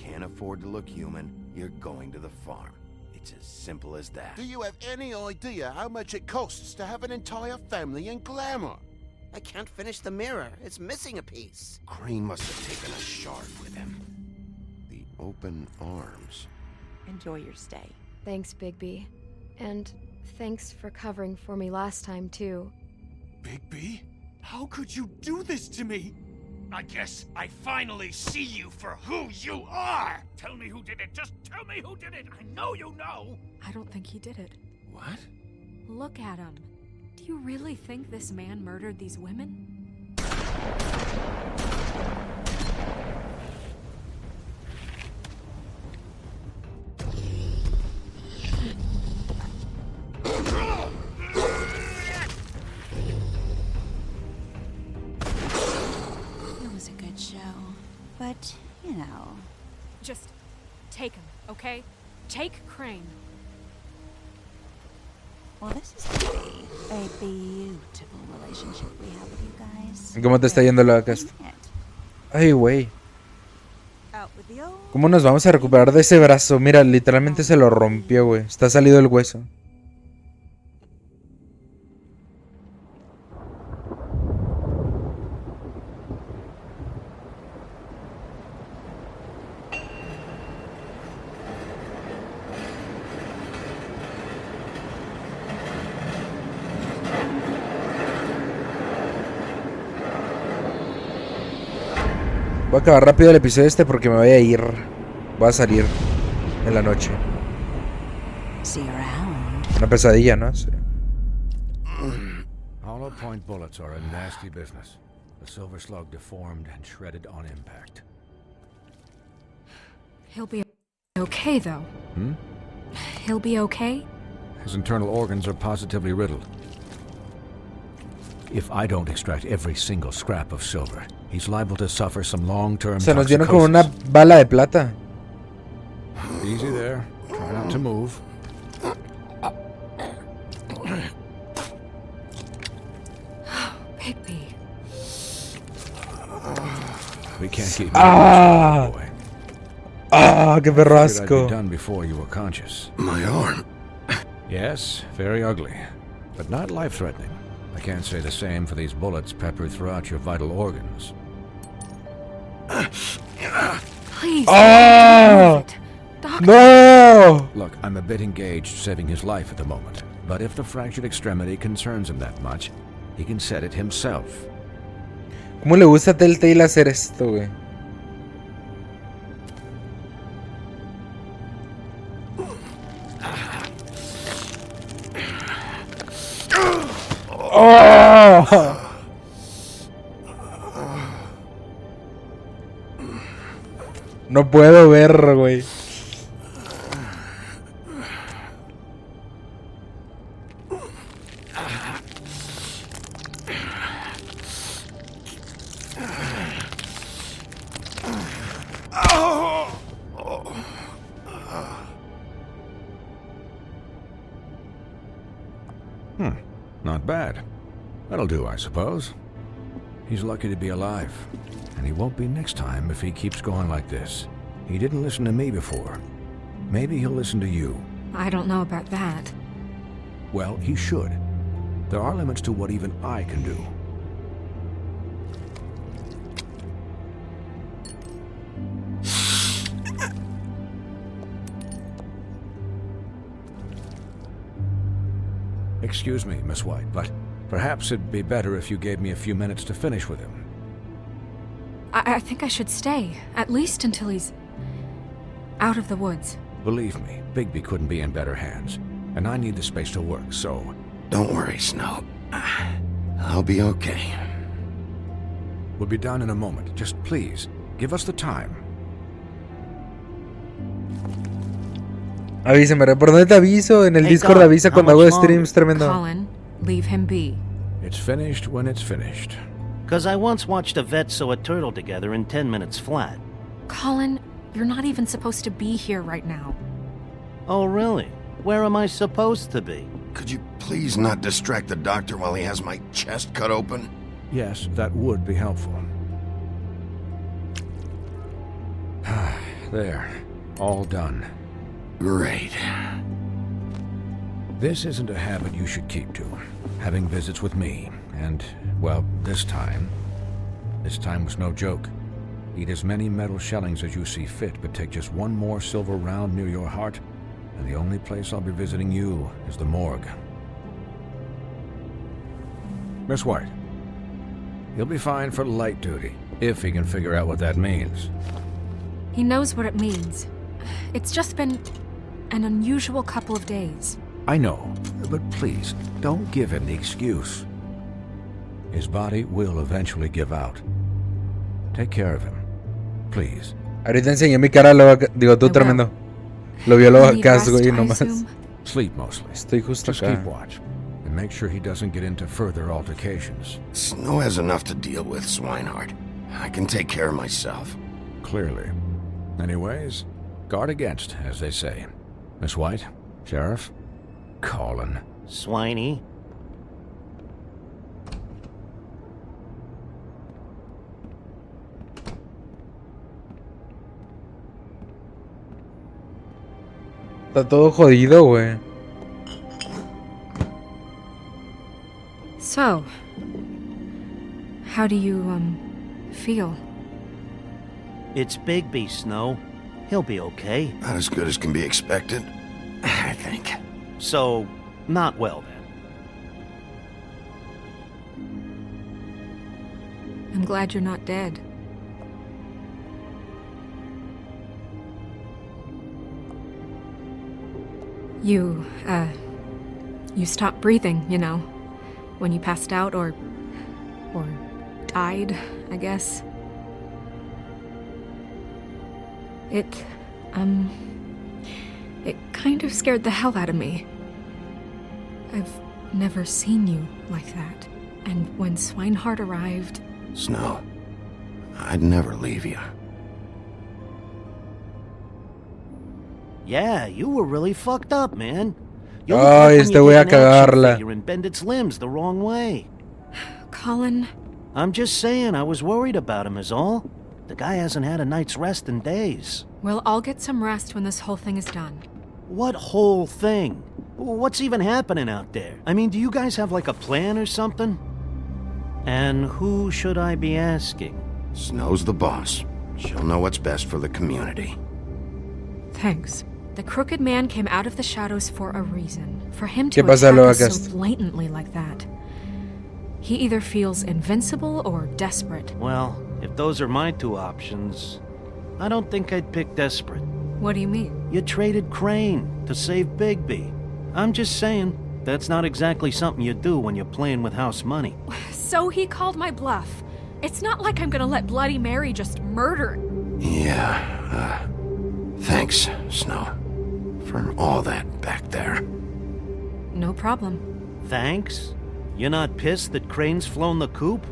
can't afford to look human, you're going to the farm. It's as simple as that. Do you have any idea how much it costs to have an entire family in glamour? I can't finish the mirror. It's missing a piece. Crane must have taken a shard with him. The open arms. Enjoy your stay. Thanks, Bigby. And thanks for covering for me last time, too. Bigby? How could you do this to me? I guess I finally see you for who you are! Tell me who did it! Just tell me who did it! I know you know! I don't think he did it. What? Look at him. Do you really think this man murdered these women? It was a good show. But, you know. Just take him, okay? Take Crane. Well, this is gonna be a beautiful relationship we have with you guys. ¿Cómo te está yendo la cast? Ay, güey. ¿Cómo nos vamos a recuperar de ese brazo? Mira, literalmente se lo rompió, güey. Está salido el hueso. Voy a acabar rápido el episodio porque me voy a ir. Voy a salir en la noche. Una pesadilla, ¿no? Sí. Hollow point bullets are a nasty business. The silver slug deformed and shredded on impact. He'll be okay, though. Hmm? He'll be okay? His internal organs are positively riddled. If I don't extract every single scrap of silver, he's liable to suffer some long-term Se nos dieron como una bala de plata. Easy there. Try not to move. Bigby. We can't keep Ah! boy. Ah, qué perrasco. Done before you were conscious. My arm. Yes, very ugly, but not life-threatening. I can't say the same for these bullets peppered throughout your vital organs. Please. Ah! No! Look, I'm a bit engaged saving his life at the moment, but if the fractured extremity concerns him that much, he can set it himself. ¿Cómo le gusta a Telltale hacer esto, güey? ¡Oh! No puedo ver, güey. Not bad. That'll do, I suppose. He's lucky to be alive, and he won't be next time if he keeps going like this. He didn't listen to me before. Maybe he'll listen to you. I don't know about that. Well, he should. There are limits to what even I can do. Excuse me, Miss White, but perhaps it'd be better if you gave me a few minutes to finish with him. I think I should stay, at least until he's out of the woods. Believe me, Bigby couldn't be in better hands, and I need the space to work, so... Don't worry, Snow. I'll be okay. We'll be done in a moment. Just please, give us the time. Avísame, ¿por dónde te aviso? En el Discord avisa cuando hago streams, tremendo. Colin, leave him be. It's finished when it's finished. 'Cause I once watched a vet sew a turtle together in 10 minutes flat. Colin, you're not even supposed to be here right now. Oh, really? Where am I supposed to be? Could you please not distract the doctor while he has my chest cut open? Yes, that would be helpful. There. All done. Great. This isn't a habit you should keep to. Having visits with me. And, well, this time was no joke. Eat as many metal shellings as you see fit, but take just one more silver round near your heart, and the only place I'll be visiting you is the morgue. Miss White, he'll be fine for light duty, if he can figure out what that means. He knows what it means. It's just been an unusual couple of days. I know, but please, don't give him the excuse. His body will eventually give out. Take care of him, please. Ahorita enseñé mi cara, digo tú, tremendo. Lo vio lo casco y nomás. Sleep mostly. Estoy justo Just acá. keep watch. And make sure he doesn't get into further altercations. Snow has enough to deal with, Swinehart. I can take care of myself. Clearly. Anyways, guard against, as they say. Miss White, Sheriff, Colin. Swiney. Está todo jodido, güey. So, how do you, feel? It's Bigby, Snow. He'll be okay. Not as good as can be expected, I think. So, not well then. I'm glad you're not dead. You stopped breathing, you know, when you passed out or died, I guess. It kind of scared the hell out of me. I've never seen you like that. And when Swinehart arrived... Snow, I'd never leave you. Yeah, you were really fucked up, man. You Ay, look like when este you voy take a an action cagarla. figure and bend its limbs the wrong way. Colin... I'm just saying, I was worried about him is all. The guy hasn't had a night's rest in days. Well, I'll get some rest when this whole thing is done. What whole thing? What's even happening out there? I mean, do you guys have like a plan or something? And who should I be asking? Snow's the boss. She'll know what's best for the community. Thanks. The Crooked Man came out of the shadows for a reason. For him to ¿Qué pasa, attack us Lucas? so blatantly like that. He either feels invincible or desperate. Well, if those are my two options, I don't think I'd pick desperate. What do you mean? You traded Crane to save Bigby. I'm just saying, that's not exactly something you do when you're playing with house money. So he called my bluff. It's not like I'm gonna let Bloody Mary just murder... Yeah, thanks, Snow, for all that back there. No problem. Thanks? You're not pissed that Crane's flown the coop?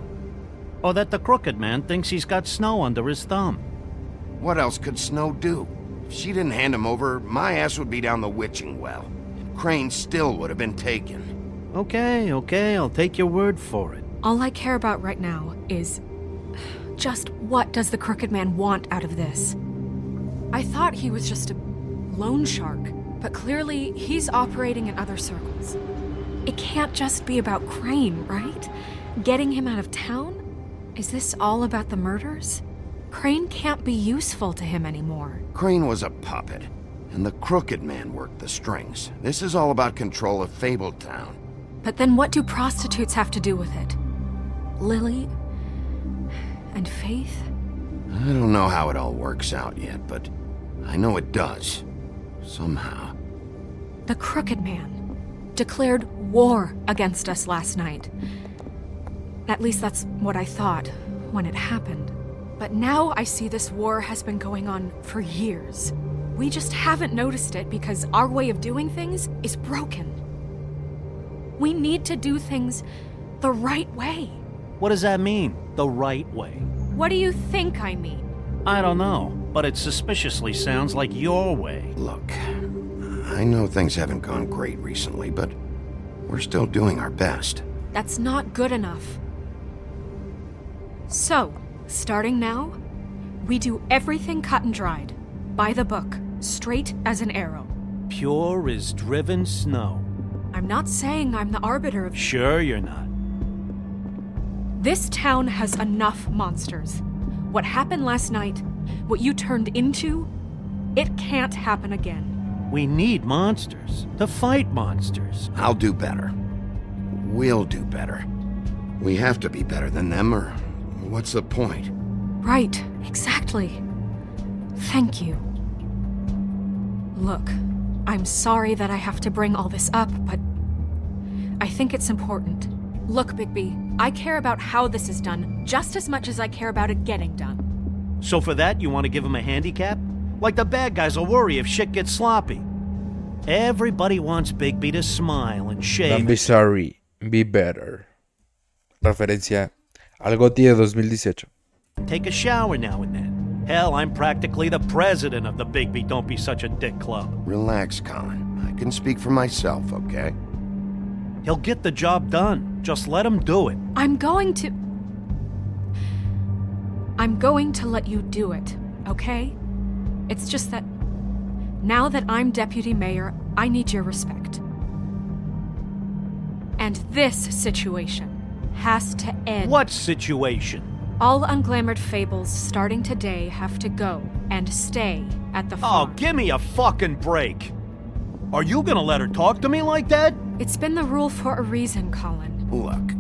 Or that the Crooked Man thinks he's got Snow under his thumb? What else could Snow do? If she didn't hand him over, my ass would be down the witching well. And Crane still would have been taken. Okay, I'll take your word for it. All I care about right now is... just what does the Crooked Man want out of this? I thought he was just a loan shark, but clearly he's operating in other circles. It can't just be about Crane, right? Getting him out of town? Is this all about the murders? Crane can't be useful to him anymore. Crane was a puppet, and the Crooked Man worked the strings. This is all about control of Fabletown. But then what do prostitutes have to do with it? Lily? And Faith? I don't know how it all works out yet, but I know it does. Somehow. The Crooked Man declared war against us last night. At least that's what I thought when it happened. But now I see this war has been going on for years. We just haven't noticed it because our way of doing things is broken. We need to do things the right way. What does that mean, the right way? What do you think I mean? I don't know, but it suspiciously sounds like your way. Look, I know things haven't gone great recently, but we're still doing our best. That's not good enough. So, starting now, we do everything cut and dried. by the book, straight as an arrow. Pure as driven snow. I'm not saying I'm the arbiter of... Sure you're not. This town has enough monsters. What happened last night, what you turned into, it can't happen again. We need monsters to fight monsters. I'll do better. We'll do better. We have to be better than them, or what's the point? Right, exactly. Thank you. Look, I'm sorry that I have to bring all this up, but I think it's important. Look, Bigby, I care about how this is done just as much as I care about it getting done. So for that, you want to give him a handicap? Like the bad guys will worry if shit gets sloppy. Everybody wants Bigby to smile and shave. Don't be sorry, be better. Referencia al GOTY de 2018. Take a shower now and then. Hell, I'm practically the president of the Bigby Don't Be Such a Dick Club. Relax, Colin. I can speak for myself, okay? He'll get the job done. Just let him do it. I'm going to let you do it, okay? It's just that now that I'm deputy mayor, I need your respect. And this situation has to end. What situation? All unglamored fables starting today have to go and stay at the farm. Oh, give me a fucking break. Are you gonna let her talk to me like that? It's been the rule for a reason, Colin. Look,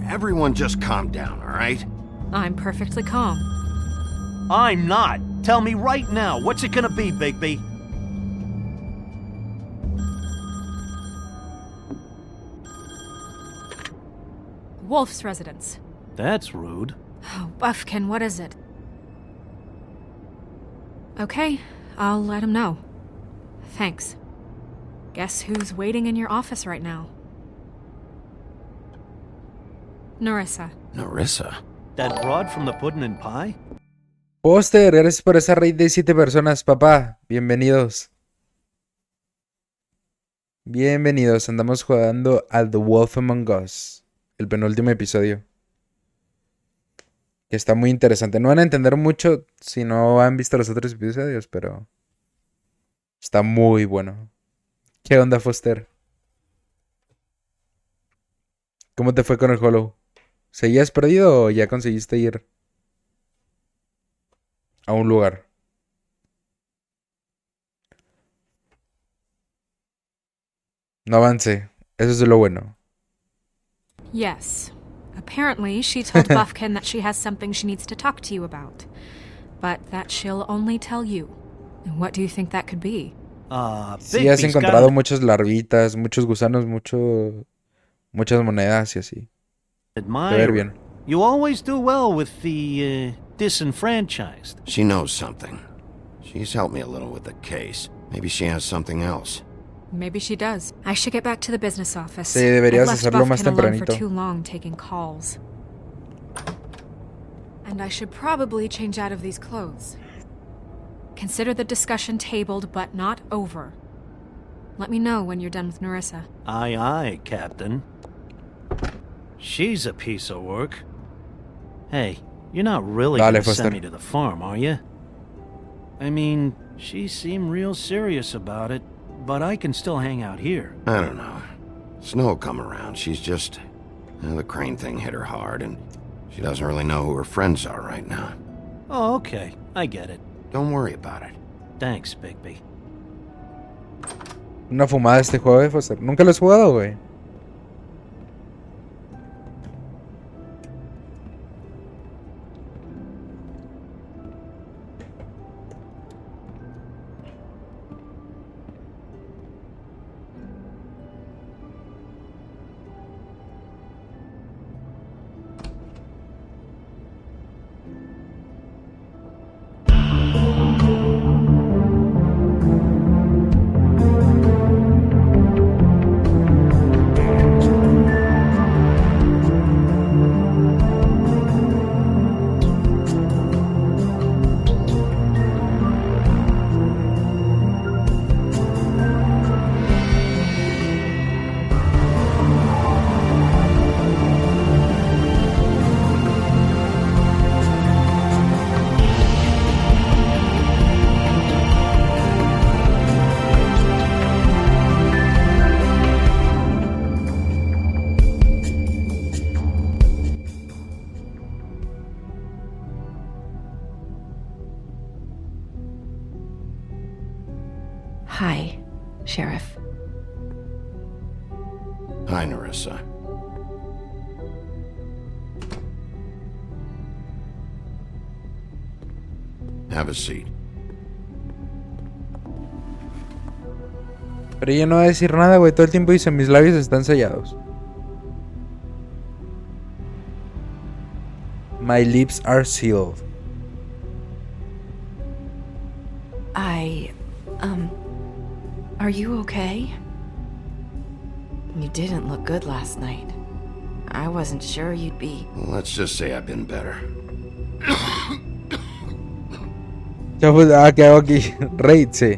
everyone just calm down, all right? I'm perfectly calm. I'm not. Tell me right now, what's it gonna be, Bigby? Wolf's residence. That's rude. Oh, Buffkin, what is it? Okay, I'll let him know. Thanks. Guess who's waiting in your office right now? Narissa. Narissa? That broad from the pudding and pie? Póster, gracias por esa raid de 7 personas, papá. Bienvenidos. Bienvenidos, andamos jugando al The Wolf Among Us. El penúltimo episodio. Que está muy interesante. No van a entender mucho si no han visto los otros episodios, pero está muy bueno. ¿Qué onda, Foster? ¿Cómo te fue con el Hollow? ¿Seguías perdido o ya conseguiste ir a un lugar? No avance. Eso es lo bueno. Yes. Apparently, she told Buffkin that she has something she needs to talk to you about. But that she'll only tell you. And what do you think that could be? Sí, has encontrado muchas larvitas, muchos gusanos, muchas monedas y así. Admire. Ver bien. You always do well with the disenfranchised. She knows something. She's helped me a little with the case. Maybe she has something else. Maybe she does. I should get back to the business office. Sí, deberías I've left hacerlo más Buffkin alone for tempranito. too long taking calls. And I should probably change out of these clothes. Consider the discussion tabled, but not over. Let me know when you're done with Narissa. Aye, aye, Captain. She's a piece of work. Hey, you're not really Dale, gonna Foster. send me to the farm, are you? I mean, she seemed real serious about it, but I can still hang out here. I don't know. Snow come around. She's just... the crane thing hit her hard, and she doesn't really know who her friends are right now. Oh, okay. I get it. Don't worry about it. Thanks, Bigby. Una fumada este juego, Foster. Nunca lo has jugado, güey. Hi, Sheriff. Hi, Nerissa. Have a seat. Pero ella no va a decir nada, güey. Todo el tiempo dice, mis labios están sellados. My lips are sealed. Are you okay? You didn't look good last night. I wasn't sure you'd be... Let's just say I've been better. ¿Qué hago aquí? Raid, sí.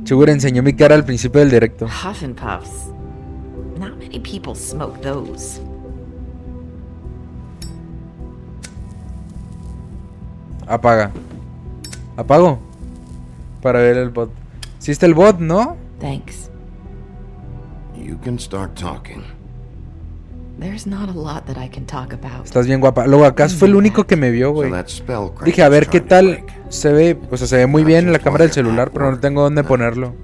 Seguro enseñó mi cara al principio del directo. Huff and puffs. Not many people smoke those. Apaga. Apago. Para ver el bot. Sí está el bot, ¿no? Thanks. You can start talking. There's not a lot that I can talk about. Estás bien guapa. Luego acá fue el único que me vio, güey. Dije, a ver qué tal se ve. O sea, se ve muy bien en la cámara del celular, pero no tengo dónde ponerlo.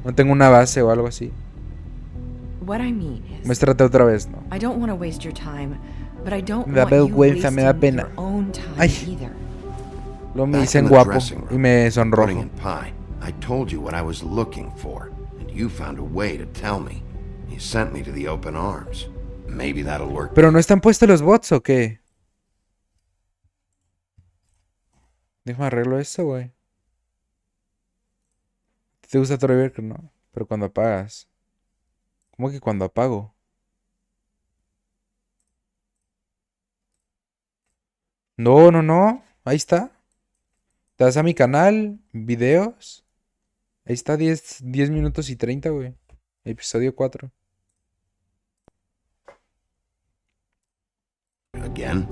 No tengo una base o algo así. What I mean is, Muéstrate otra vez, ¿no? I don't want to waste your time, but I don't Me da want you vergüenza, me da wasting pena. your own time Ay. either. Luego me Back dicen in the guapo dressing room, y me putting sonrojo. in pie. I told you what I was looking for, and you found a way to tell me. You sent me to the open arms. Maybe that'll work. ¿Pero no están puestos los bots o qué? Déjame arreglo esto, güey. ¿Te gusta Troy Baker? No. Pero cuando apagas. ¿Cómo que cuando apago? No, no, no. Ahí está. Te vas a mi canal, videos. Ahí está, 10 minutos y 30, güey. Episodio 4. Again?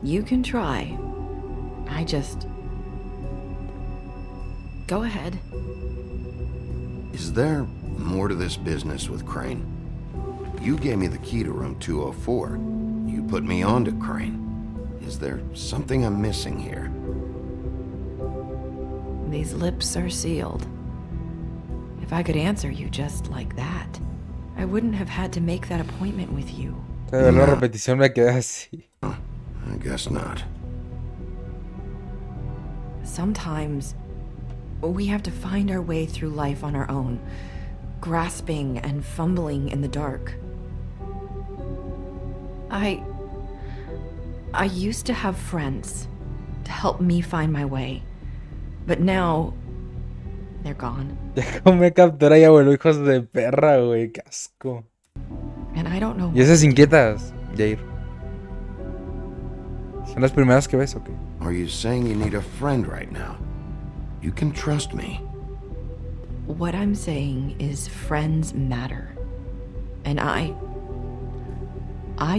You can try. I just... Go ahead. Is there more to this business with Crane? You gave me the key to room 204. You put me on to Crane. Is there something I'm missing here? These lips are sealed. If I could answer you just like that, I wouldn't have had to make that appointment with you. La repetición me queda así. I guess not. Sometimes we have to find our way through life on our own, grasping and fumbling in the dark. I used to have friends to help me find my way, but now they're gone. Ya como me captura y abuelo, hijos de perra, güey, qué asco. And I don't know. ¿Y esas inquietas, Jair? ¿Son las primeras que ves o qué? Are you saying you need a friend right now? You can trust me. What I'm saying is friends matter. And I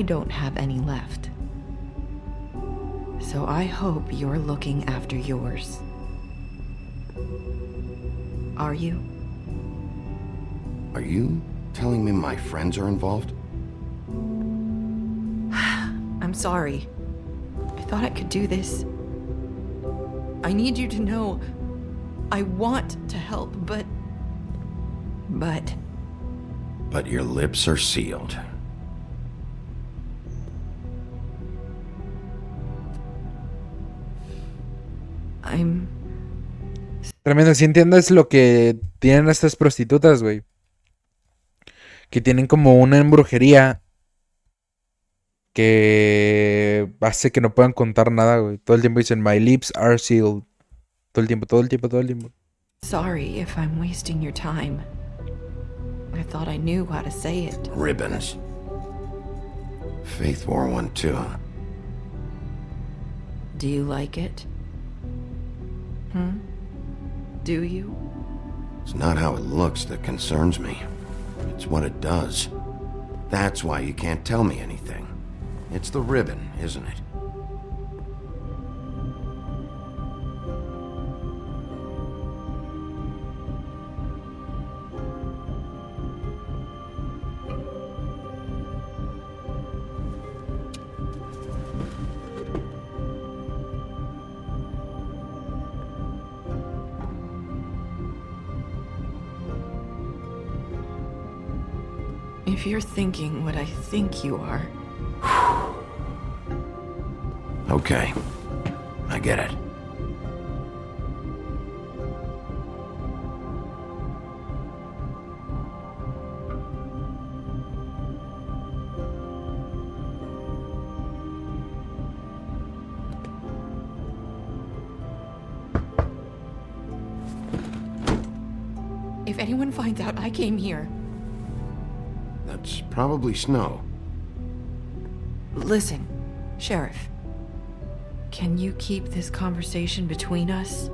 don't have any left. So I hope you're looking after yours. Are you? Are you telling me my friends are involved? I'm sorry. I thought I could do this. I need you to know I want to help, but... But your lips are sealed. I'm... Tremendo, si entiendes lo que tienen estas prostitutas, güey. Que tienen como una embrujería que hace que no puedan contar nada, güey. Todo el tiempo dicen, my lips are sealed. Todo el tiempo, todo el tiempo, todo el tiempo. Sorry if I'm wasting your time. I thought I knew how to say it. Ribbons. Faith wore one too. Do you like it? Do you? It's not how it looks that concerns me. It's what it does. That's why you can't tell me anything. It's the ribbon, isn't it? If you're thinking what I think you are... Okay. I get it. If anyone finds out I came here... That's probably Snow. Listen, Sheriff. Can you keep this conversation between us?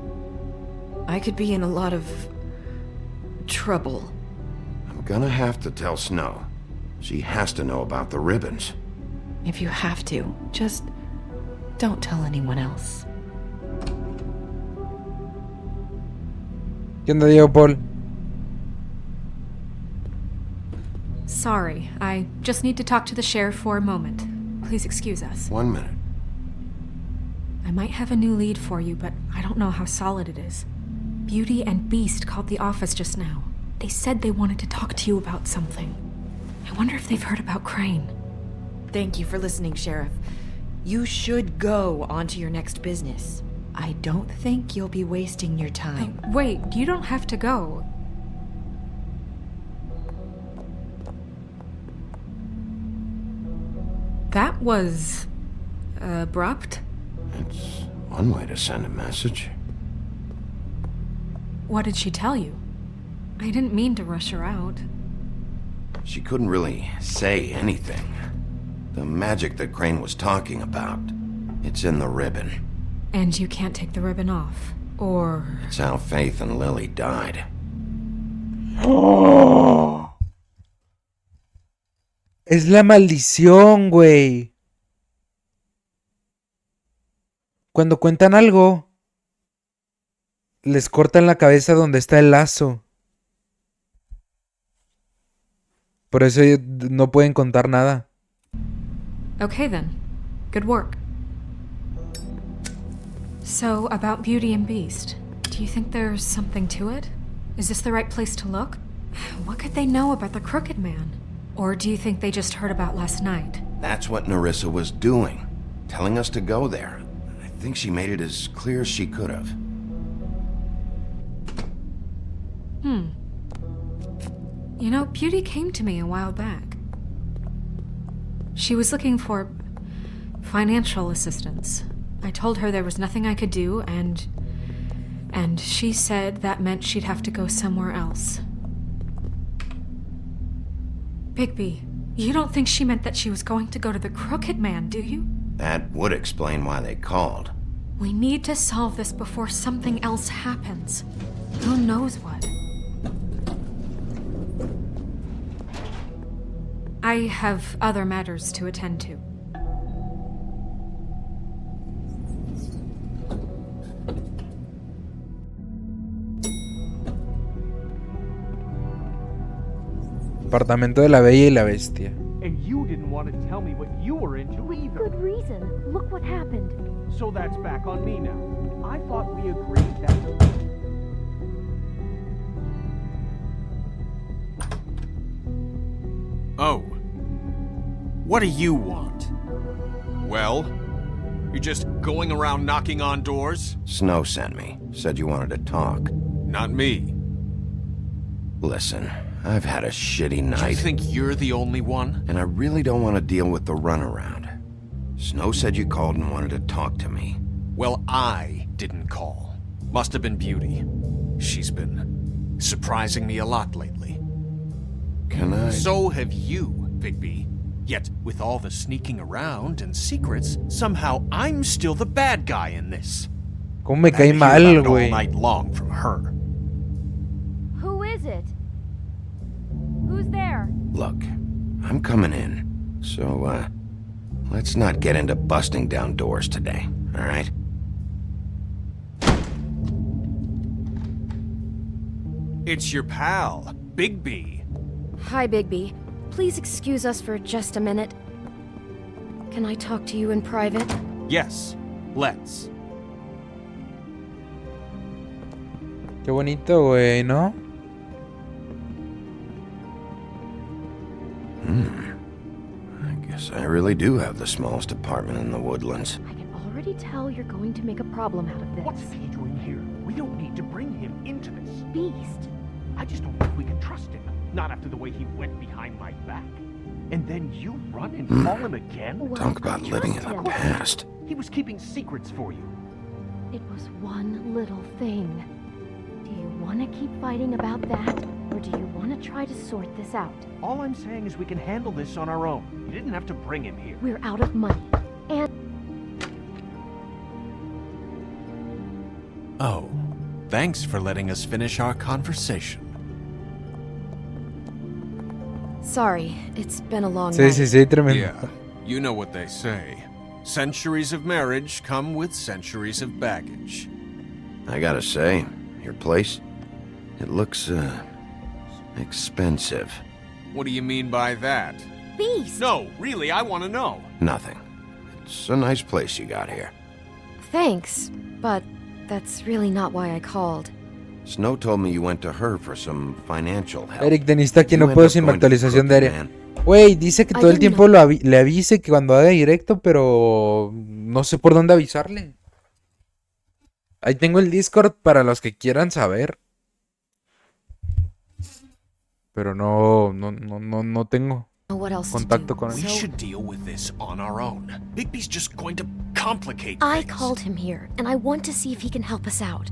I could be in a lot of... trouble. I'm gonna have to tell Snow. She has to know about the ribbons. If you have to, just... don't tell anyone else. ¿Qué onda, Diego Paul? Sorry, I just need to talk to the sheriff for a moment. Please excuse us. 1 minute. I might have a new lead for you, but I don't know how solid it is. Beauty and Beast called the office just now. They said they wanted to talk to you about something. I wonder if they've heard about Crane. Thank you for listening, Sheriff. You should go on to your next business. I don't think you'll be wasting your time. Wait, you don't have to go. That was... abrupt? It's one way to send a message. What did she tell you? I didn't mean to rush her out. She couldn't really say anything. The magic that Crane was talking about, it's in the ribbon. And you can't take the ribbon off, or... It's how Faith and Lily died. Es la maldición, güey. Cuando cuentan algo, les cortan la cabeza donde está el lazo. Por eso no pueden contar nada. Okay then. Good work. So, about Beauty and Beast, do you think there's something to it? Is this the right place to look? What could they know about the Crooked Man? Or do you think they just heard about last night? That's what Nerissa was doing, telling us to go there. I think she made it as clear as she could have. You know, Beauty came to me a while back. She was looking for financial assistance. I told her there was nothing I could do, and she said that meant she'd have to go somewhere else. Bigby, you don't think she meant that she was going to go to the Crooked Man, do you? That would explain why they called. We need to solve this before something else happens. Who knows what? I have other matters to attend to. Apartamento de la Bella y la Bestia. And you didn't want to tell me what you were into either. Good reason. Look what happened. So that's back on me now. I thought we agreed that... Oh. What do you want? Well? You're just going around knocking on doors? Snow sent me. Said you wanted to talk. Not me. Listen, I've had a shitty night. Do you think you're the only one? And I really don't want to deal with the runaround. Snow said you called and wanted to talk to me. Well, I didn't call. Must have been Beauty. She's been surprising me a lot lately. Can I... So have you, Bigby. Yet, with all the sneaking around and secrets, somehow I'm still the bad guy in this. ¿Cómo me cae mal, güey? All night long from her. Who is it? Who's there? Look, I'm coming in. So, let's not get into busting down doors today, all right? It's your pal, Bigby. Hi, Bigby. Please excuse us for just a minute. Can I talk to you in private? Yes, let's. Qué bonito, güey, ¿no? really do have the smallest apartment in the Woodlands. I can already tell you're going to make a problem out of this. What's he doing here? We don't need to bring him into this. Beast. I just don't think we can trust him. Not after the way he went behind my back. And then you run and call him again? Well, Talk about living in the past. He was keeping secrets for you. It was one little thing. Do you want to keep fighting about that, or do you want to try to sort this out? All I'm saying is we can handle this on our own. You didn't have to bring him here. We're out of money, and... Oh, thanks for letting us finish our conversation. Sorry, it's been a long Sí, night. sí, sí, tremendo. Yeah, you know what they say. Centuries of marriage come with centuries of baggage. I gotta say, your place, it looks, expensive. What do you mean by that? Beast! No, really, I want to know. Nothing. It's a nice place you got here. Thanks, but that's really not why I called. Snow told me you went to her for some financial help. Eric, tenista aquí no You puedo end sin up going to actualización Crooked diaria. Man. Güey, dice que todo el tiempo le avise que cuando haga directo, pero no sé por dónde avisarle. Ahí tengo el Discord para los que quieran saber. Pero no tengo contacto con él. We should deal with this on our own. Bigby's just going to complicate I things. called him here, and I want to see if he can help us out.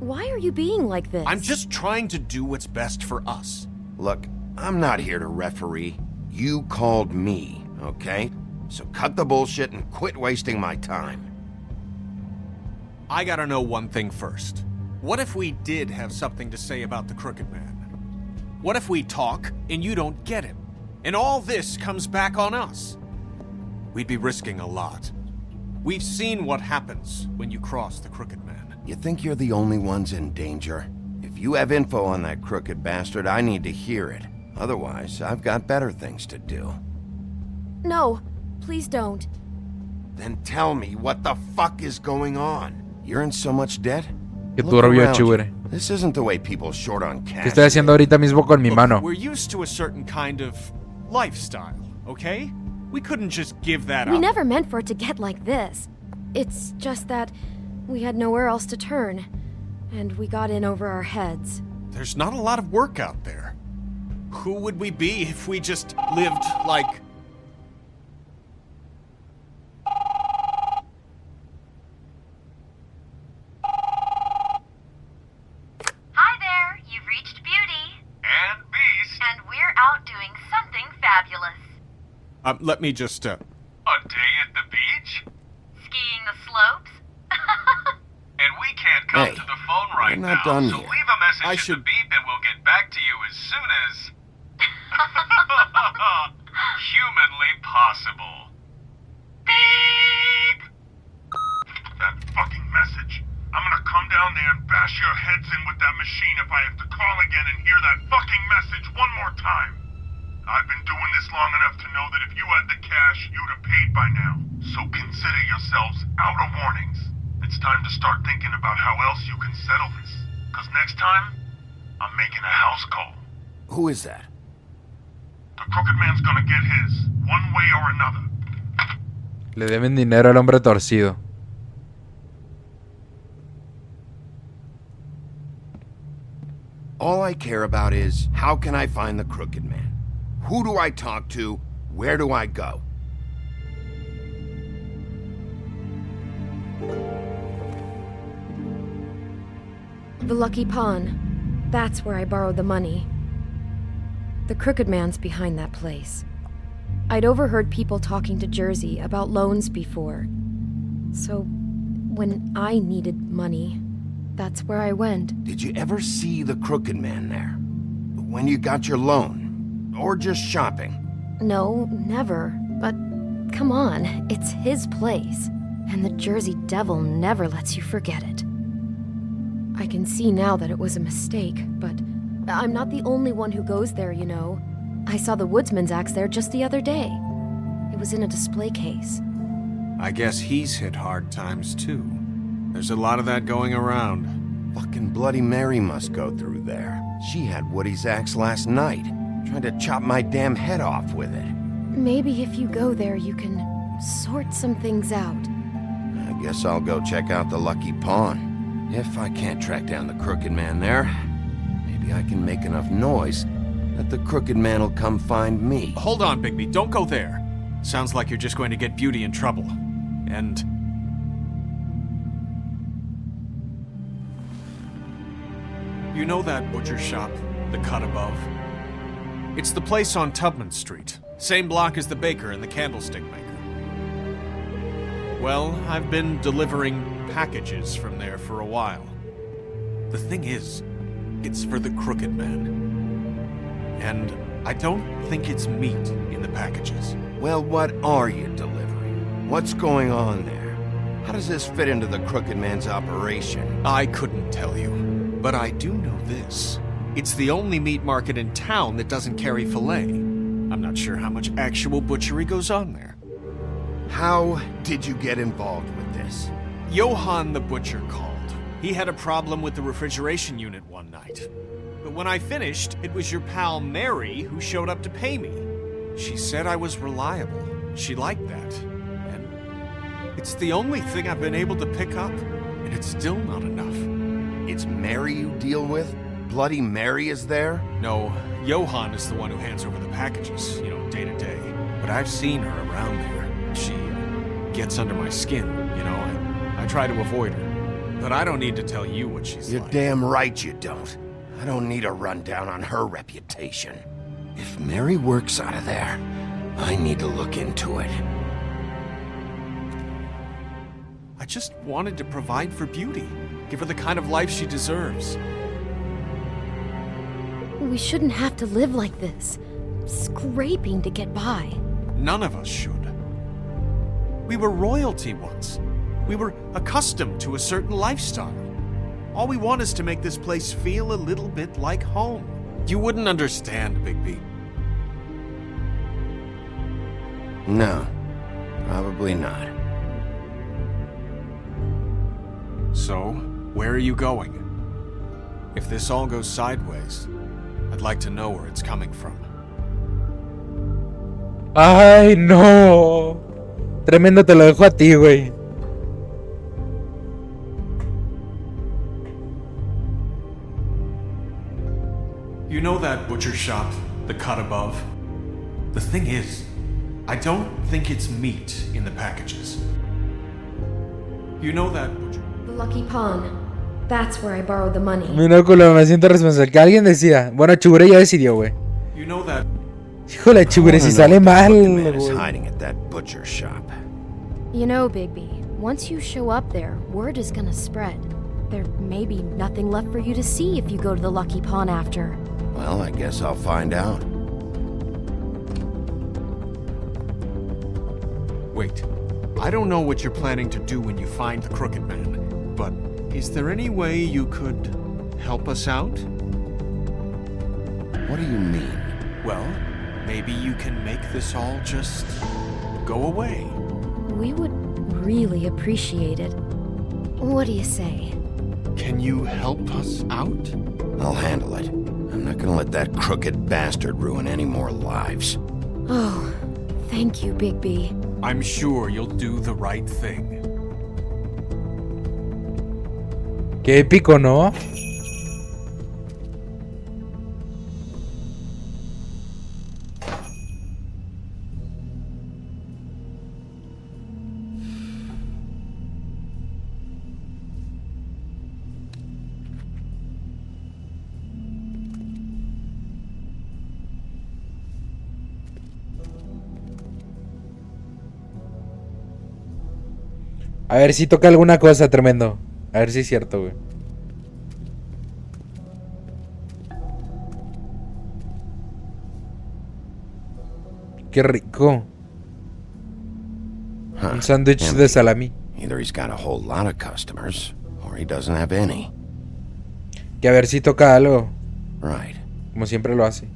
Why are you being like this? I'm just trying to do what's best for us. Look, I'm not here to referee. You called me, okay? So cut the bullshit and quit wasting my time. I gotta know one thing first. What if we did have something to say about the Crooked Man? What if we talk and you don't get him? And all this comes back on us? We'd be risking a lot. We've seen what happens when you cross the Crooked Man. You think you're the only ones in danger? If you have info on that crooked bastard, I need to hear it. Otherwise, I've got better things to do. No, please don't. Then tell me what the fuck is going on. You're in so much debt? Que Look turbio around you. chure. This isn't the way people short on cash. ¿Qué estoy haciendo ahorita mismo con mi mano? We're used to a certain kind of lifestyle, okay? We couldn't just give that up. We never meant for it to get like this. It's just that we had nowhere else to turn, and we got in over our heads. There's not a lot of work out there. Who would we be if we just lived like... Hi there, you've reached Beauty. And Beast. And we're out doing something fabulous. Let me just, A day at the beach? Skiing the slopes? And we can't come Hey, to the phone right we're not now, done so yet. leave a message I at should- the beep and we'll get back to you as soon as... humanly possible. Beep! That fucking message. I'm gonna come down there and bash your heads in with that machine if I have to call again and hear that fucking message one more time. I've been doing this long enough to know that if you had the cash, you'd have paid by now. So consider yourselves out of warnings. It's time to start thinking about how else you can settle this. Because next time, I'm making a house call. Who is that? The Crooked Man's gonna get his, one way or another. Le deben dinero al hombre torcido. All I care about is, how can I find the Crooked Man? Who do I talk to? Where do I go? The Lucky Pawn. That's where I borrowed the money. The Crooked Man's behind that place. I'd overheard people talking to Jersey about loans before. So, when I needed money, that's where I went. Did you ever see the Crooked Man there? When you got your loan? Or just shopping? No, never. But come on, it's his place. And the Jersey Devil never lets you forget it. I can see now that it was a mistake, but I'm not the only one who goes there, you know. I saw the Woodsman's axe there just the other day. It was in a display case. I guess he's hit hard times too. There's a lot of that going around. Fucking Bloody Mary must go through there. She had Woody's axe last night. Tried to chop my damn head off with it. Maybe if you go there, you can sort some things out. I guess I'll go check out the Lucky Pawn. If I can't track down the Crooked Man there, maybe I can make enough noise that the Crooked Man will come find me. Hold on, Bigby. Don't go there. Sounds like you're just going to get Beauty in trouble. And... you know that butcher shop, the cut above? It's the place on Tubman Street. Same block as the baker and the candlestick maker. Well, I've been delivering packages from there for a while. The thing is, it's for the Crooked Man. And I don't think it's meat in the packages. Well, what are you delivering? What's going on there? How does this fit into the Crooked Man's operation? I couldn't tell you, but I do know this. It's the only meat market in town that doesn't carry filet. I'm not sure how much actual butchery goes on there. How did you get involved with this? Johann the butcher called. He had a problem with the refrigeration unit one night. But when I finished, it was your pal Mary who showed up to pay me. She said I was reliable. She liked that. And it's the only thing I've been able to pick up, and it's still not enough. It's Mary you deal with? Bloody Mary is there? No, Johann is the one who hands over the packages, day to day. But I've seen her around there. She gets under my skin, I try to avoid her. But I don't need to tell you what she's You're like. damn right you don't. I don't need a rundown on her reputation. If Mary works out of there, I need to look into it. I just wanted to provide for Beauty. Give her the kind of life she deserves. We shouldn't have to live like this, scraping to get by. None of us should. We were royalty once. We were accustomed to a certain lifestyle. All we want is to make this place feel a little bit like home. You wouldn't understand, Bigby. No, probably not. So, where are you going? If this all goes sideways, I'd like to know where it's coming from. Ay, no. Tremendo, te lo dejo a ti, güey. You know that butcher shop, the cut above? The thing is, I don't think it's meat in the packages. You know that butcher... The Lucky Pawn. That's where I borrowed the money. Mira, culo, me siento responsable. Que alguien decía. Bueno, Chugure ya decidió, güey. You know that... Híjole, Chugure, si sale mal, hiding at that butcher shop. You know, Bigby, once you show up there, word is gonna spread. There may be nothing left for you to see if you go to the Lucky Pawn after. Well, I guess I'll find out. Wait. I don't know what you're planning to do when you find the Crooked Man, but is there any way you could help us out? What do you mean? Well, maybe you can make this all just go away. We would really appreciate it. What do you say? Can you help us out? I'll handle it. I'm not gonna let that crooked bastard ruin any more lives. Oh, thank you, Bigby. I'm sure you'll do the right thing. Qué épico, ¿no? A ver si toca alguna cosa, tremendo. A ver si es cierto, güey. Qué rico. Un sándwich de salami. Either he's got a whole lot of customers, or he doesn't have any. Que a ver si toca algo. Right. Como siempre lo hace.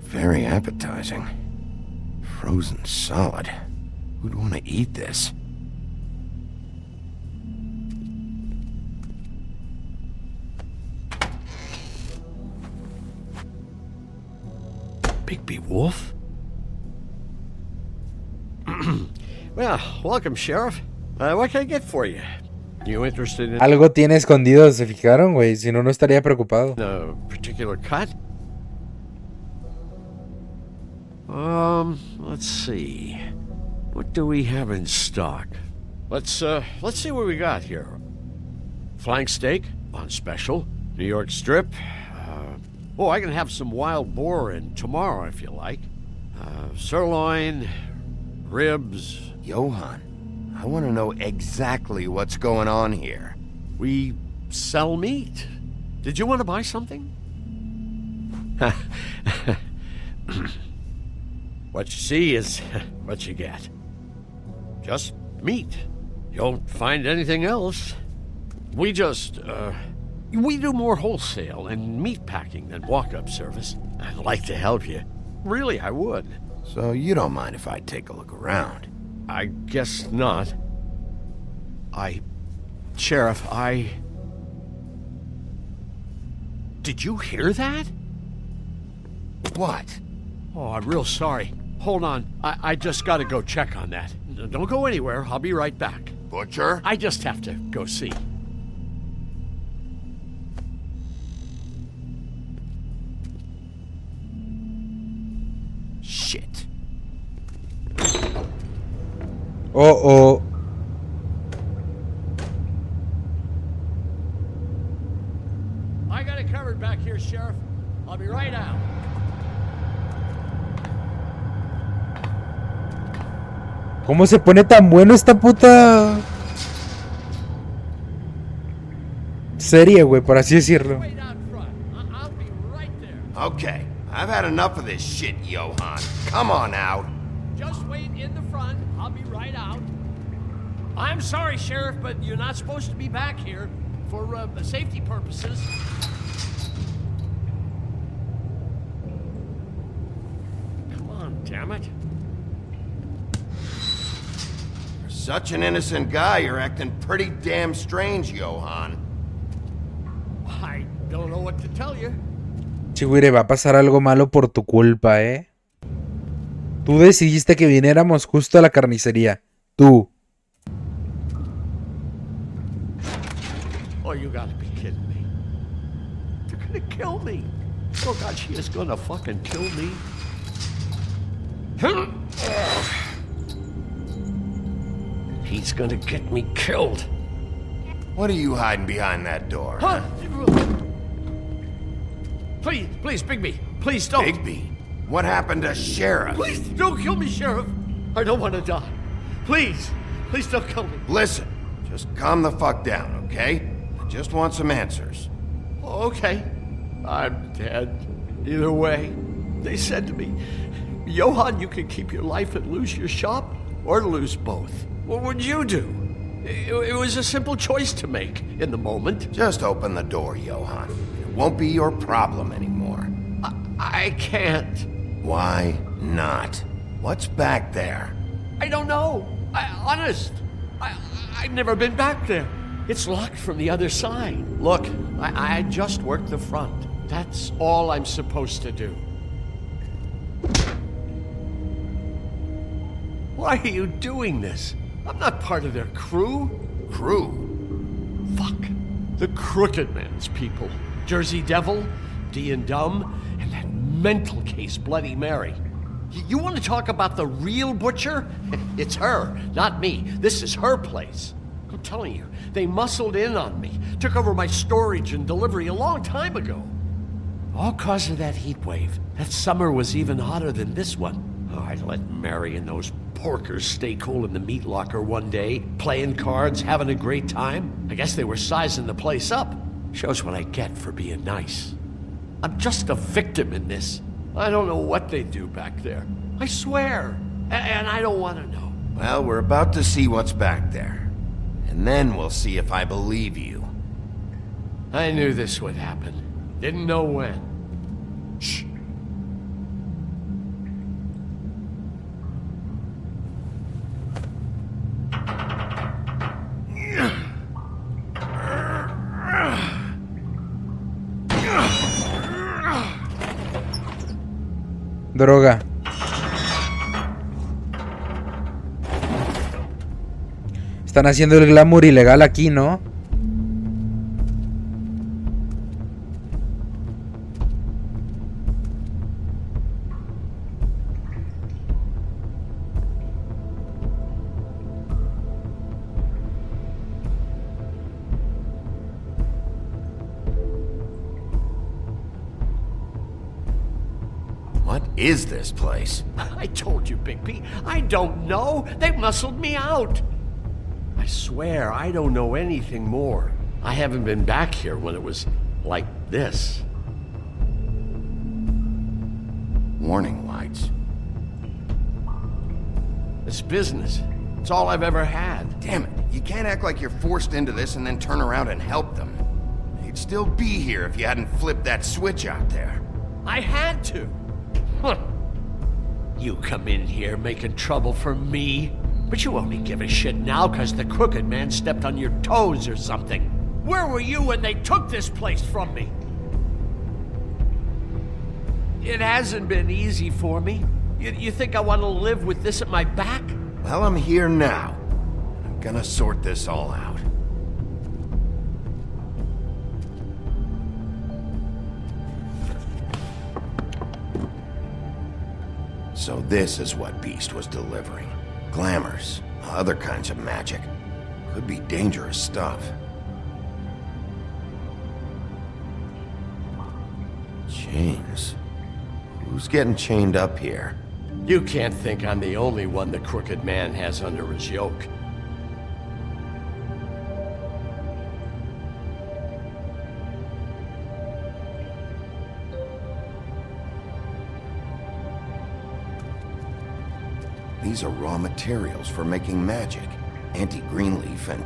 Very appetizing. Frozen solid. Who'd want to eat this? Bigby Wolf? Well, welcome, Sheriff. What can I get for you? You interested in Algo tiene escondido, ¿se fijaron, güey? Si no, no estaría preocupado. a particular cut? Let's see. What do we have in stock? Let's see what we got here. Flank steak on special. New York strip. I can have some wild boar in tomorrow if you like. Sirloin, ribs. Johan, I want to know exactly what's going on here. We sell meat. Did you want to buy something? What you see is what you get. Just meat. You don't find anything else. We do more wholesale and meat packing than walk-up service. I'd like to help you. Really, I would. So you don't mind if I take a look around? I guess not. Sheriff, Did you hear that? What? Oh, I'm real sorry. Hold on. I just gotta go check on that. Don't go anywhere. I'll be right back. Butcher? I just have to go see. Shit. Oh. I got it covered back here, Sheriff. I'll be right out. ¿Cómo se pone tan bueno esta puta serie, güey, por así decirlo? Okay, I've had enough of this shit, Johan. Come on out. Just wait in the front. I'll be right out. I'm sorry, Sheriff, but you're not supposed to be back here for safety purposes. Come on, damn it. For such an innocent guy, you're acting pretty damn strange, Johan. I don't know what to tell you. Chigüire, va a pasar algo malo por tu culpa, ¿eh? Tú decidiste que viniéramos justo a la carnicería. Tú. Oh, you gotta be kidding me. They're gonna kill me. Oh, God, she is gonna fucking kill me. He's gonna get me killed. What are you hiding behind that door? Huh? Please, Bigby. Please don't. Bigby? What happened to Sheriff? Please don't kill me, Sheriff. I don't want to die. Please don't kill me. Listen, just calm the fuck down, okay? I just want some answers. Okay. I'm dead. Either way. They said to me, Johan, you can keep your life and lose your shop, or lose both. What would you do? It was a simple choice to make in the moment. Just open the door, Johan. It won't be your problem anymore. I can't. Why not? What's back there? I don't know. Honest. I've never been back there. It's locked from the other side. Look, I just worked the front. That's all I'm supposed to do. Why are you doing this? I'm not part of their crew. Crew? Fuck. The Crooked Man's people. Jersey Devil, D and Dumb, and that mental case Bloody Mary. You want to talk about the real butcher? It's her, not me. This is her place. I'm telling you, they muscled in on me, took over my storage and delivery a long time ago. All cause of that heat wave. That summer was even hotter than this one. Oh, I let Mary and those porkers stay cool in the meat locker one day, playing cards, having a great time. I guess they were sizing the place up. Shows what I get for being nice. I'm just a victim in this. I don't know what they do back there. I swear. And I don't want to know. Well, we're about to see what's back there. And then we'll see if I believe you. I knew this would happen. Didn't know when. Shh. Droga. Están haciendo el glamour ilegal aquí, ¿no? What is this place? I told you, Big P. I don't know. They muscled me out. I swear, I don't know anything more. I haven't been back here when it was like this. Warning lights. This business, it's all I've ever had. Damn it, you can't act like you're forced into this and then turn around and help them. You'd still be here if you hadn't flipped that switch out there. I had to. Huh. You come in here making trouble for me, but you only give a shit now because the crooked man stepped on your toes or something. Where were you when they took this place from me? It hasn't been easy for me. You think I want to live with this at my back? Well, I'm here now. I'm gonna sort this all out. So this is what Beast was delivering. Glamours, other kinds of magic. Could be dangerous stuff. Chains. Who's getting chained up here? You can't think I'm the only one the crooked man has under his yoke. These are raw materials for making magic. Auntie Greenleaf and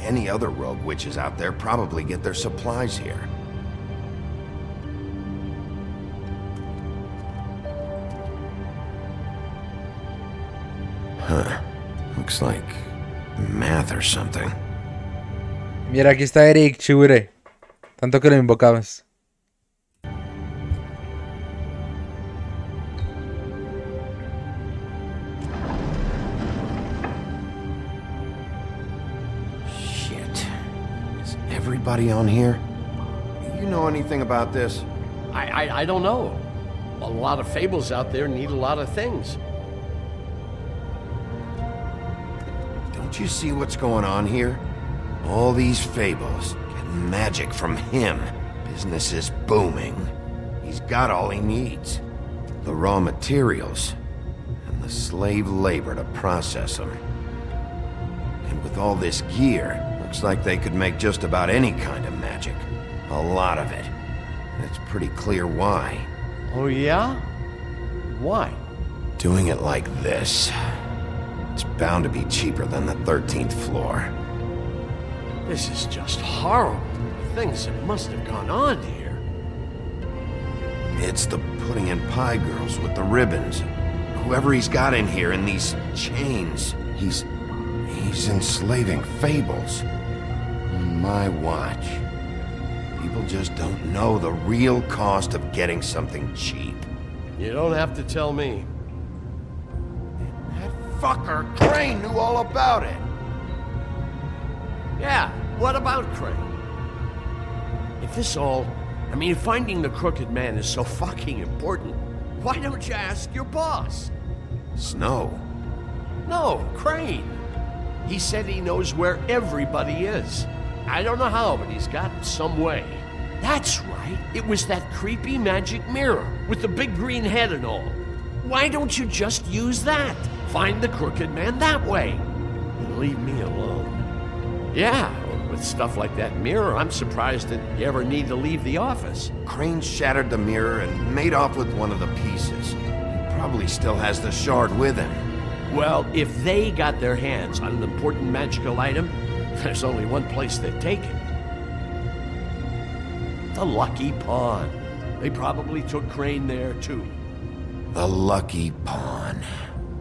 any other rogue witches out there probably get their supplies here. Huh. Looks like math or something. Mira, aquí está Eric Chigure. Tanto que lo invocabas. Everybody on here? You know anything about this? I don't know. A lot of fables out there need a lot of things. Don't you see what's going on here? All these fables getting magic from him. Business is booming. He's got all he needs. The raw materials and the slave labor to process them. And with all this gear, looks like they could make just about any kind of magic. A lot of it. And it's pretty clear why. Oh yeah? Why? Doing it like this. It's bound to be cheaper than the 13th floor. This is just horrible. Things that must have gone on here. It's the putting in pie girls with the ribbons. Whoever he's got in here in these chains, he's enslaving fables. On my watch. People just don't know the real cost of getting something cheap. You don't have to tell me. That fucker Crane knew all about it. Yeah, what about Crane? If this all... I mean, if finding the crooked man is so fucking important, why don't you ask your boss? Snow? No, Crane. He said he knows where everybody is. I don't know how, but he's got some way. That's right. It was that creepy magic mirror with the big green head and all. Why don't you just use that? Find the crooked man that way. And leave me alone. Yeah, with stuff like that mirror, I'm surprised that you ever need to leave the office. Crane shattered the mirror and made off with one of the pieces. He probably still has the shard with him. Well, if they got their hands on an important magical item, there's only one place they'd take it. The Lucky Pawn. They probably took Crane there, too. The Lucky Pawn.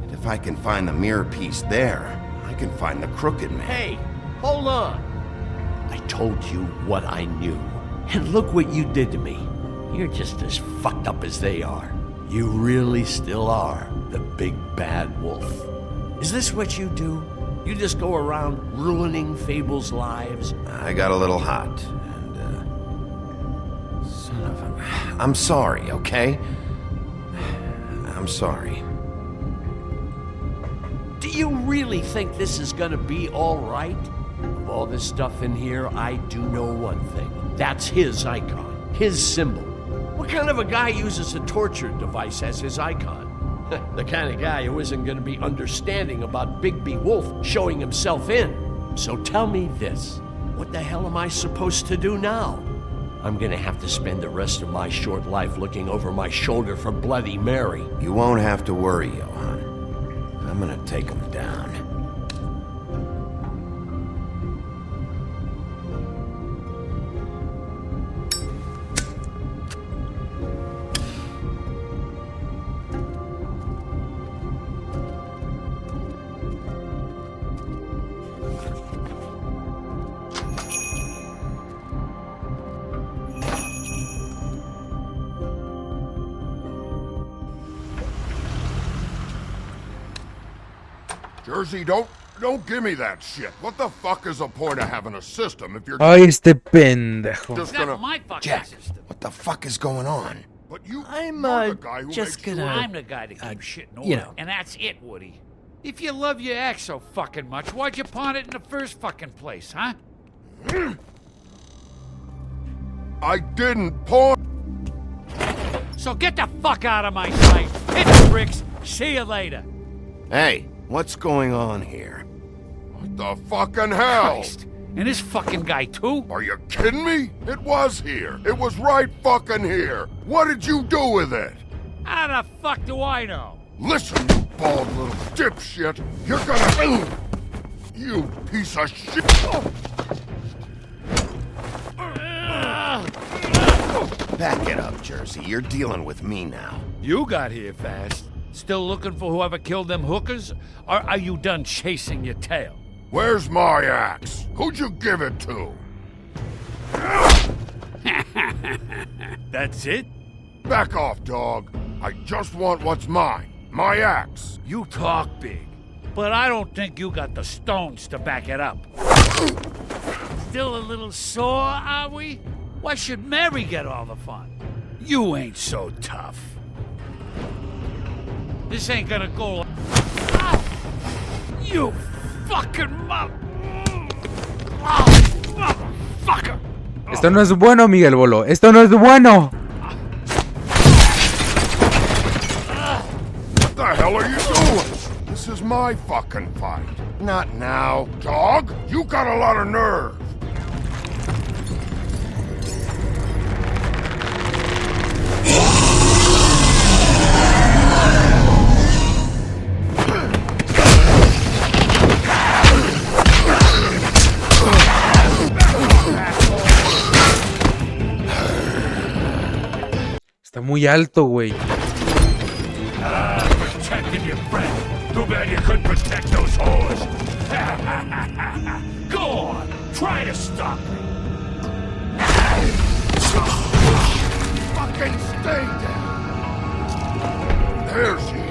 And if I can find the mirror piece there, I can find the crooked man. Hey, hold on. I told you what I knew. And look what you did to me. You're just as fucked up as they are. You really still are the big bad wolf. Is this what you do? You just go around ruining Fable's lives? I got a little hot, and, son of a... I'm sorry, okay? I'm sorry. Do you really think this is gonna be all right? Of all this stuff in here, I do know one thing. That's his icon, his symbol. What kind of a guy uses a torture device as his icon? The kind of guy who isn't gonna be understanding about Bigby Wolf showing himself in. So tell me this, what the hell am I supposed to do now? I'm gonna have to spend the rest of my short life looking over my shoulder for Bloody Mary. You won't have to worry, Johan. I'm gonna take him down. Jersey, don't give me that shit. What the fuck is the point of having a system if you're Ay, este pendejo. just gonna... Jack, what the fuck is going on? But you, I'm you're the guy who just makes gonna. sure- I'm the guy to keep shit in order, you know. and that's it, Woody. If you love your ex so fucking much, why'd you pawn it in the first fucking place, huh? I didn't pawn... So get the fuck out of my sight. Hit the bricks. See you later. Hey, what's going on here? What the fucking hell? Christ. And this fucking guy, too? Are you kidding me? It was here. It was right fucking here. What did you do with it? How the fuck do I know? Listen, you bald little dipshit. You're gonna... You piece of shit. Back it up, Jersey. You're dealing with me now. You got here fast. Still looking for whoever killed them hookers? Or are you done chasing your tail? Where's my axe? Who'd you give it to? That's it? Back off, dog. I just want what's mine. My axe. You talk big, but I don't think you got the stones to back it up. Still a little sore, are we? Why should Mary get all the fun? You ain't so tough. This ain't gonna go... Ah! You fucking motherfucker! Esto no es bueno, Miguel Bolo. Esto no es bueno. What the hell are you doing? This is my fucking fight. Not now. Dog, you got a lot of nerve. Está muy alto, güey. Protecting your friend. Too bad you couldn't protect those whores. Go on, try to stop me. Fucking stay down. There she is.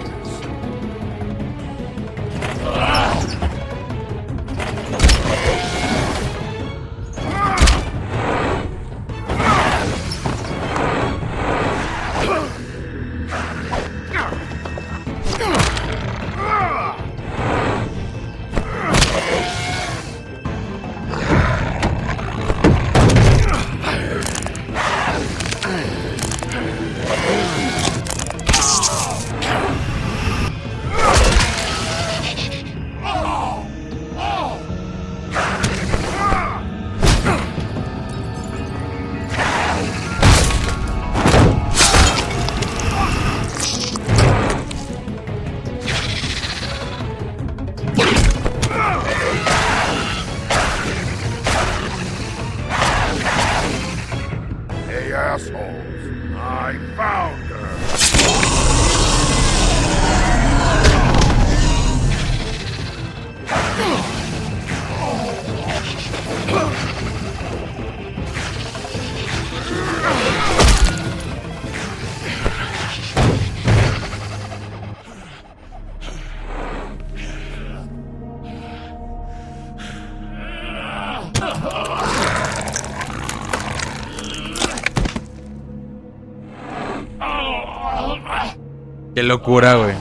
Qué locura, güey.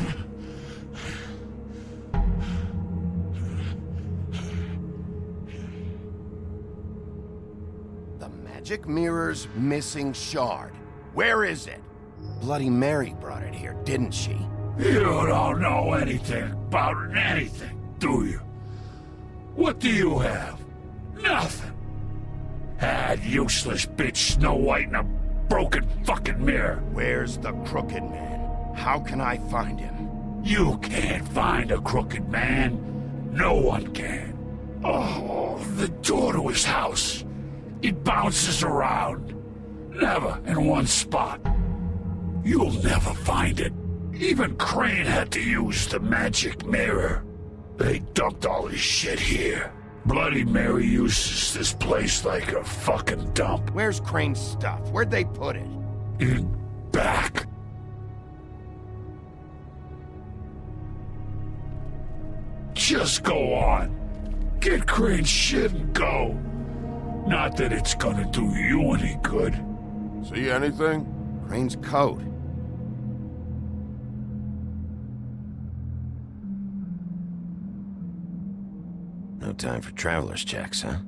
The magic mirror's missing shard. Where is it? Bloody Mary brought it here, didn't she? You don't know anything about anything, do you? What do you have? Nothing. That useless bitch Snow White and a broken fucking mirror. Where's the Crooked Man? How can I find him? You can't find a crooked man. No one can. Oh, the door to his house. It bounces around. Never in one spot. You'll never find it. Even Crane had to use the magic mirror. They dumped all his shit here. Bloody Mary uses this place like a fucking dump. Where's Crane's stuff? Where'd they put it? In back. Just go on. Get Crane's shit and go. Not that it's gonna do you any good. See anything? Crane's coat. No time for traveler's checks, huh?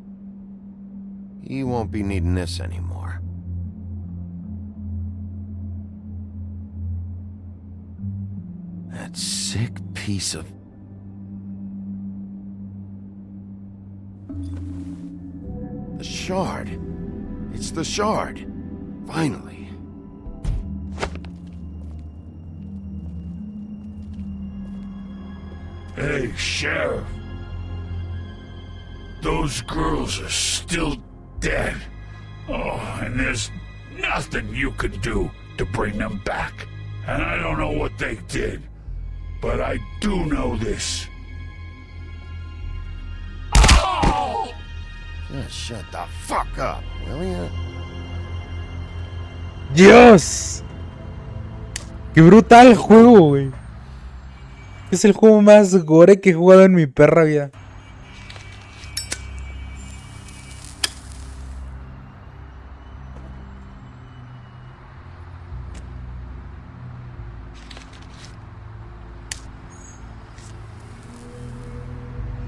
You won't be needing this anymore. That sick piece of... The shard. It's the shard. Finally. Hey, Sheriff. Those girls are still dead. Oh, and there's nothing you can do to bring them back. And I don't know what they did, but I do know this. Oh! Just shut the fuck up, will ya? ¡Dios! ¡Qué brutal juego, güey! Es el juego más gore que he jugado en mi perra vida.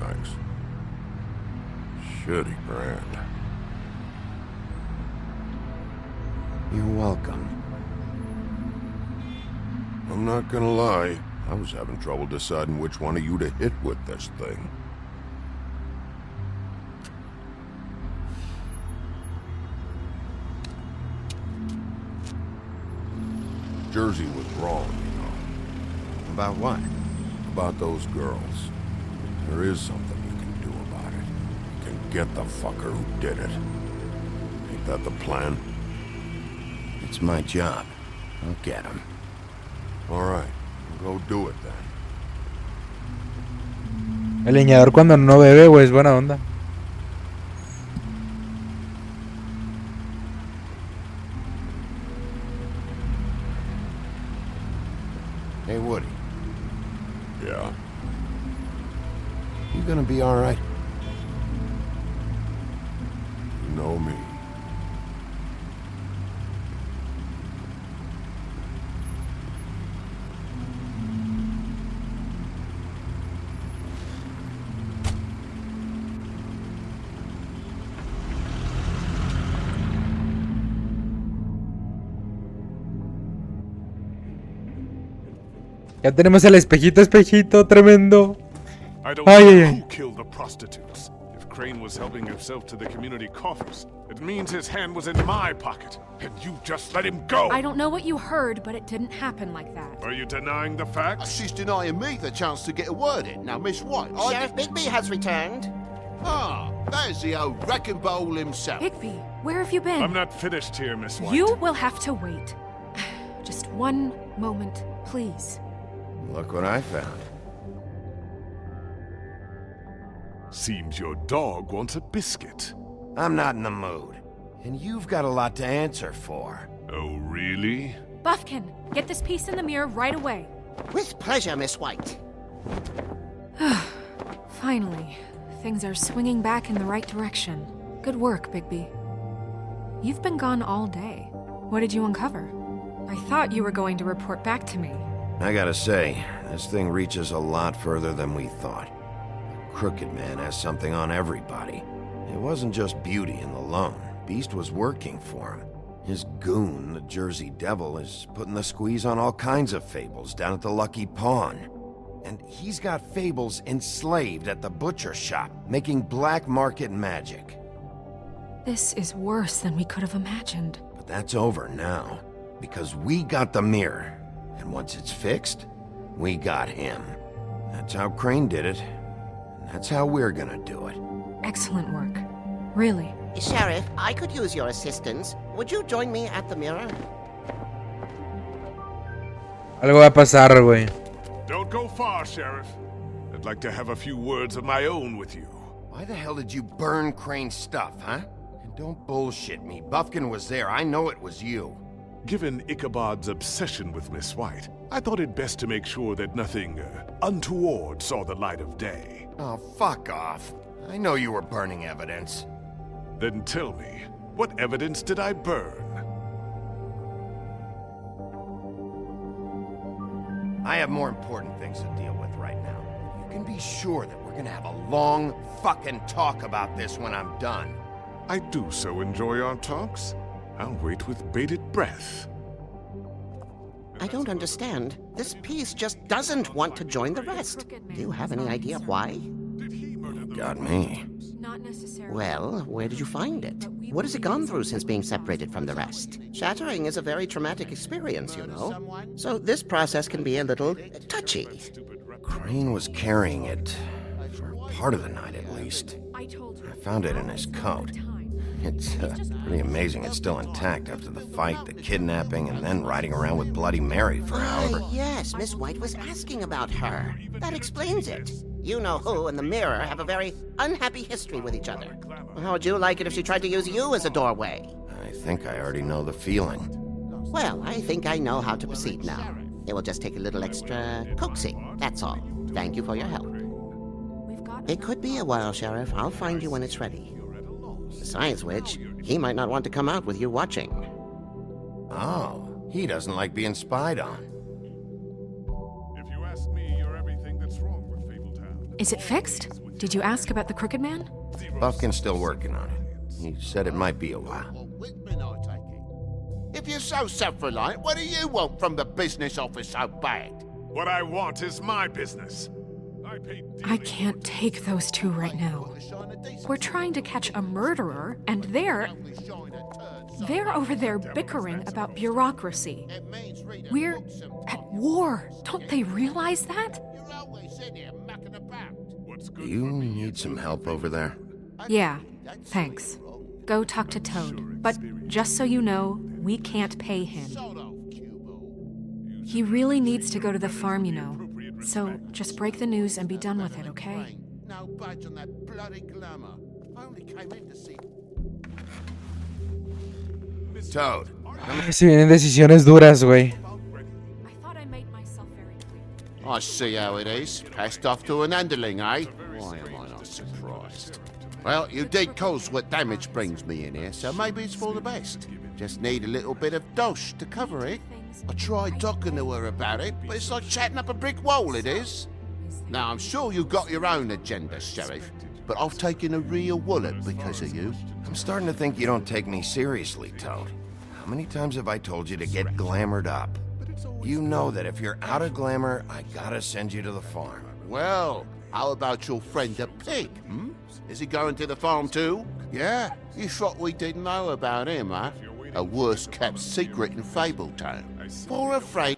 Thanks. Shitty brand. You're welcome. I'm not gonna lie. I was having trouble deciding which one of you to hit with this thing. Jersey was wrong, you know. About what? About those girls. There is something you can do about it. You can get the fucker who did it. Ain't that the plan? It's my job. I'll get him. All right. Go do it then. El leñador cuando no bebe, güey, es buena onda. Hey, Woody. Yeah? You gonna be all right? You know me. Ya tenemos el espejito, espejito, tremendo. I don't know who killed the prostitutes. If Crane was helping himself to the community coffers, it means his hand was in my pocket, and you just let him go. I don't know what you heard, but it didn't happen like that. Are you denying the facts? She's denying me the chance to get a word in. Now, Miss White, Sheriff Bigby has returned. Ah, there's the old wrecking ball himself. Bigby, where have you been? I'm not finished here, Miss White. You will have to wait. Just one moment, please. Look what I found. Seems your dog wants a biscuit. I'm not in the mood. And you've got a lot to answer for. Oh, really? Buffkin, get this piece in the mirror right away. With pleasure, Miss White. Finally, things are swinging back in the right direction. Good work, Bigby. You've been gone all day. What did you uncover? I thought you were going to report back to me. I gotta say, this thing reaches a lot further than we thought. The Crooked Man has something on everybody. It wasn't just Beauty and the loan. Beast was working for him. His goon, the Jersey Devil, is putting the squeeze on all kinds of Fables down at the Lucky Pawn. And he's got Fables enslaved at the butcher shop, making black market magic. This is worse than we could have imagined. But that's over now, because we got the mirror. And once it's fixed, we got him. That's how Crane did it. And that's how we're gonna do it. Excellent work. Really. Sheriff, I could use your assistance. Would you join me at the mirror? Algo va a pasar, güey. Don't go far, Sheriff. I'd like to have a few words of my own with you. Why the hell did you burn Crane's stuff, huh? And don't bullshit me. Buffkin was there. I know it was you. Given Ichabod's obsession with Miss White, I thought it best to make sure that nothing untoward saw the light of day. Oh, fuck off. I know you were burning evidence. Then tell me, what evidence did I burn? I have more important things to deal with right now. You can be sure that we're gonna have a long fucking talk about this when I'm done. I do so enjoy our talks. I'll wait with bated breath. I don't understand. This piece just doesn't want to join the rest. Do you have any idea why? Got me. Not necessarily. Well, where did you find it? What has it gone through since being separated from the rest? Shattering is a very traumatic experience, you know. So this process can be a little touchy. Crane was carrying it for part of the night at least. I found it in his coat. It's pretty amazing it's still intact after the fight, the kidnapping, and then riding around with Bloody Mary for however... Yes, Miss White was asking about her. That explains it. You know who and the mirror have a very unhappy history with each other. How would you like it if she tried to use you as a doorway? I think I already know the feeling. Well, I think I know how to proceed now. It will just take a little extra coaxing, that's all. Thank you for your help. It could be a while, Sheriff. I'll find you when it's ready. Besides which, he might not want to come out with you watching. Oh, he doesn't like being spied on. If you ask me, you're everything that's wrong with Fabletown. Is it fixed? Did you ask about the Crooked Man? Buffkin's still working on it. He said it might be a while. If you're so self-reliant, what do you want from the business office so bad? What I want is my business. I can't take those two right now. We're trying to catch a murderer, and they're over there bickering about bureaucracy. We're at war. Don't they realize that? Do you need some help over there? Yeah, thanks. Go talk to Toad. But just so you know, we can't pay him. He really needs to go to the farm, you know. So just break the news and be done with it, okay? No budge on that bloody glamour. I only came in to see. Toad. Si vienen decisiones duras, güey. I see how it is. Passed off to an underling, eh? Why am I not surprised? Well, you did cause what damage brings me in here, so maybe it's for the best. Just need a little bit of dosh to cover it. I tried talking to her about it, but it's like chatting up a brick wall, it is. Now, I'm sure you've got your own agenda, Sheriff, but I've taken a real wallet because of you. I'm starting to think you don't take me seriously, Toad. How many times have I told you to get glamored up? You know that if you're out of glamour, I gotta send you to the farm. Well, how about your friend the pig, Is he going to the farm too? Yeah? You thought we didn't know about him, huh? A worst-kept secret in Fabletown. For a friend,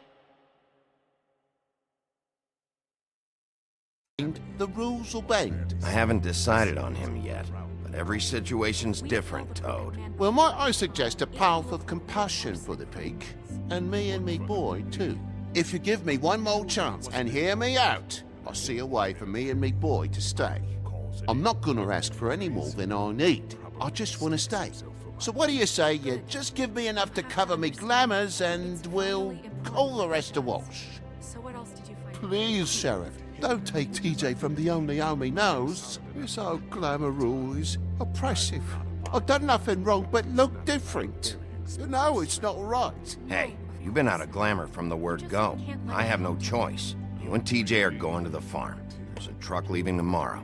the rules will bend. I haven't decided on him yet, but every situation's different, Toad. Well, might I suggest a path of compassion for the pig? And me boy, too. If you give me one more chance and hear me out, I'll see a way for me and me boy to stay. I'm not gonna ask for any more than I need. I just want to stay. So what do you say you just give me enough to cover me glamours and we'll call the rest a wash? Please, Sheriff, don't take TJ from the only home he knows. This old glamour rule is oppressive. I've done nothing wrong but look different. You know it's not right. Hey, You've been out of glamour from the word go. I have no choice. You and TJ are going to the farm. There's a truck leaving tomorrow.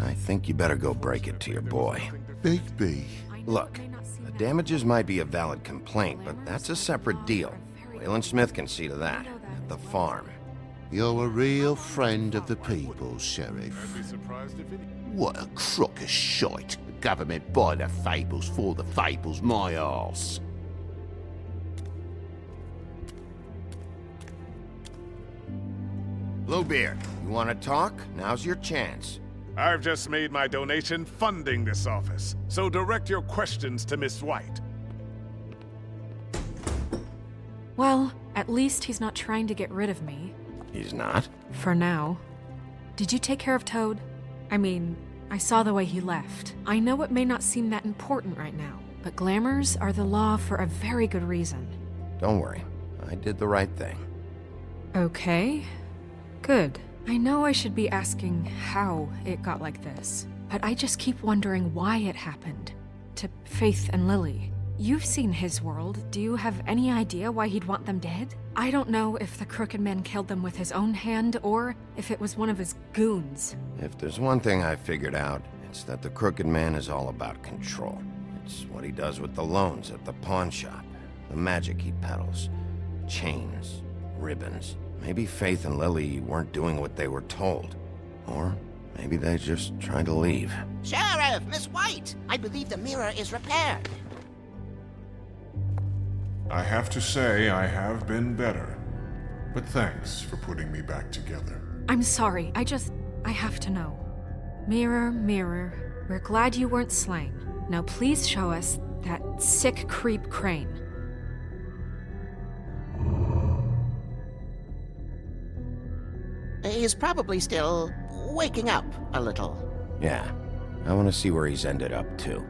I think you better go break it to your boy. Bigby. Look, the damages might be a valid complaint, but that's a separate deal. Waylon Smith can see to that, at the farm. You're a real friend of the people, Sheriff. What a crock of shite. The government buy the fables for the fables, my arse. Bluebeard, you want to talk? Now's your chance. I've just made my donation funding this office, so direct your questions to Miss White. Well, at least he's not trying to get rid of me. He's not? For now. Did you take care of Toad? I mean, I saw the way he left. I know it may not seem that important right now, but glamours are the law for a very good reason. Don't worry. I did the right thing. Okay. Good. I know I should be asking how it got like this, but I just keep wondering why it happened. To Faith and Lily. You've seen his world. Do you have any idea why he'd want them dead? I don't know if the Crooked Man killed them with his own hand or if it was one of his goons. If there's one thing I figured out, it's that the Crooked Man is all about control. It's what he does with the loans at the pawn shop, the magic he peddles, chains, ribbons. Maybe Faith and Lily weren't doing what they were told. Or maybe they just tried to leave. Sheriff, Miss White! I believe the mirror is repaired. I have to say I have been better. But thanks for putting me back together. I'm sorry, I have to know. Mirror, mirror, we're glad you weren't slain. Now please show us that sick creep Crane. He's probably still waking up a little. Yeah, I want to see where he's ended up, too.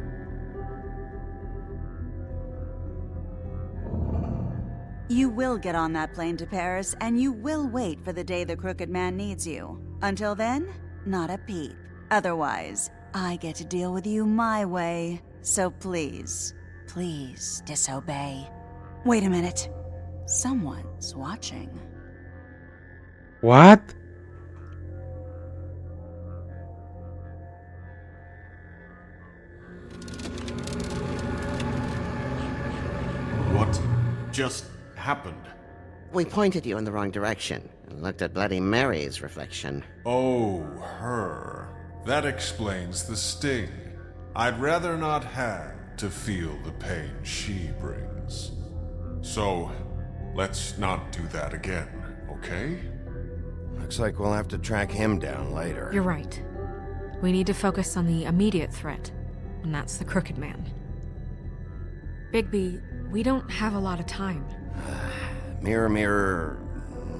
You will get on that plane to Paris, and you will wait for the day the Crooked Man needs you. Until then, not a peep. Otherwise, I get to deal with you my way. So please, please disobey. Wait a minute. Someone's watching. What? What just happened? We pointed you in the wrong direction and looked at Bloody Mary's reflection. Oh, her. That explains the sting. I'd rather not have to feel the pain she brings. So, let's not do that again, okay? Looks like we'll have to track him down later. You're right. We need to focus on the immediate threat, and that's the Crooked Man. Bigby, we don't have a lot of time. Mirror, mirror,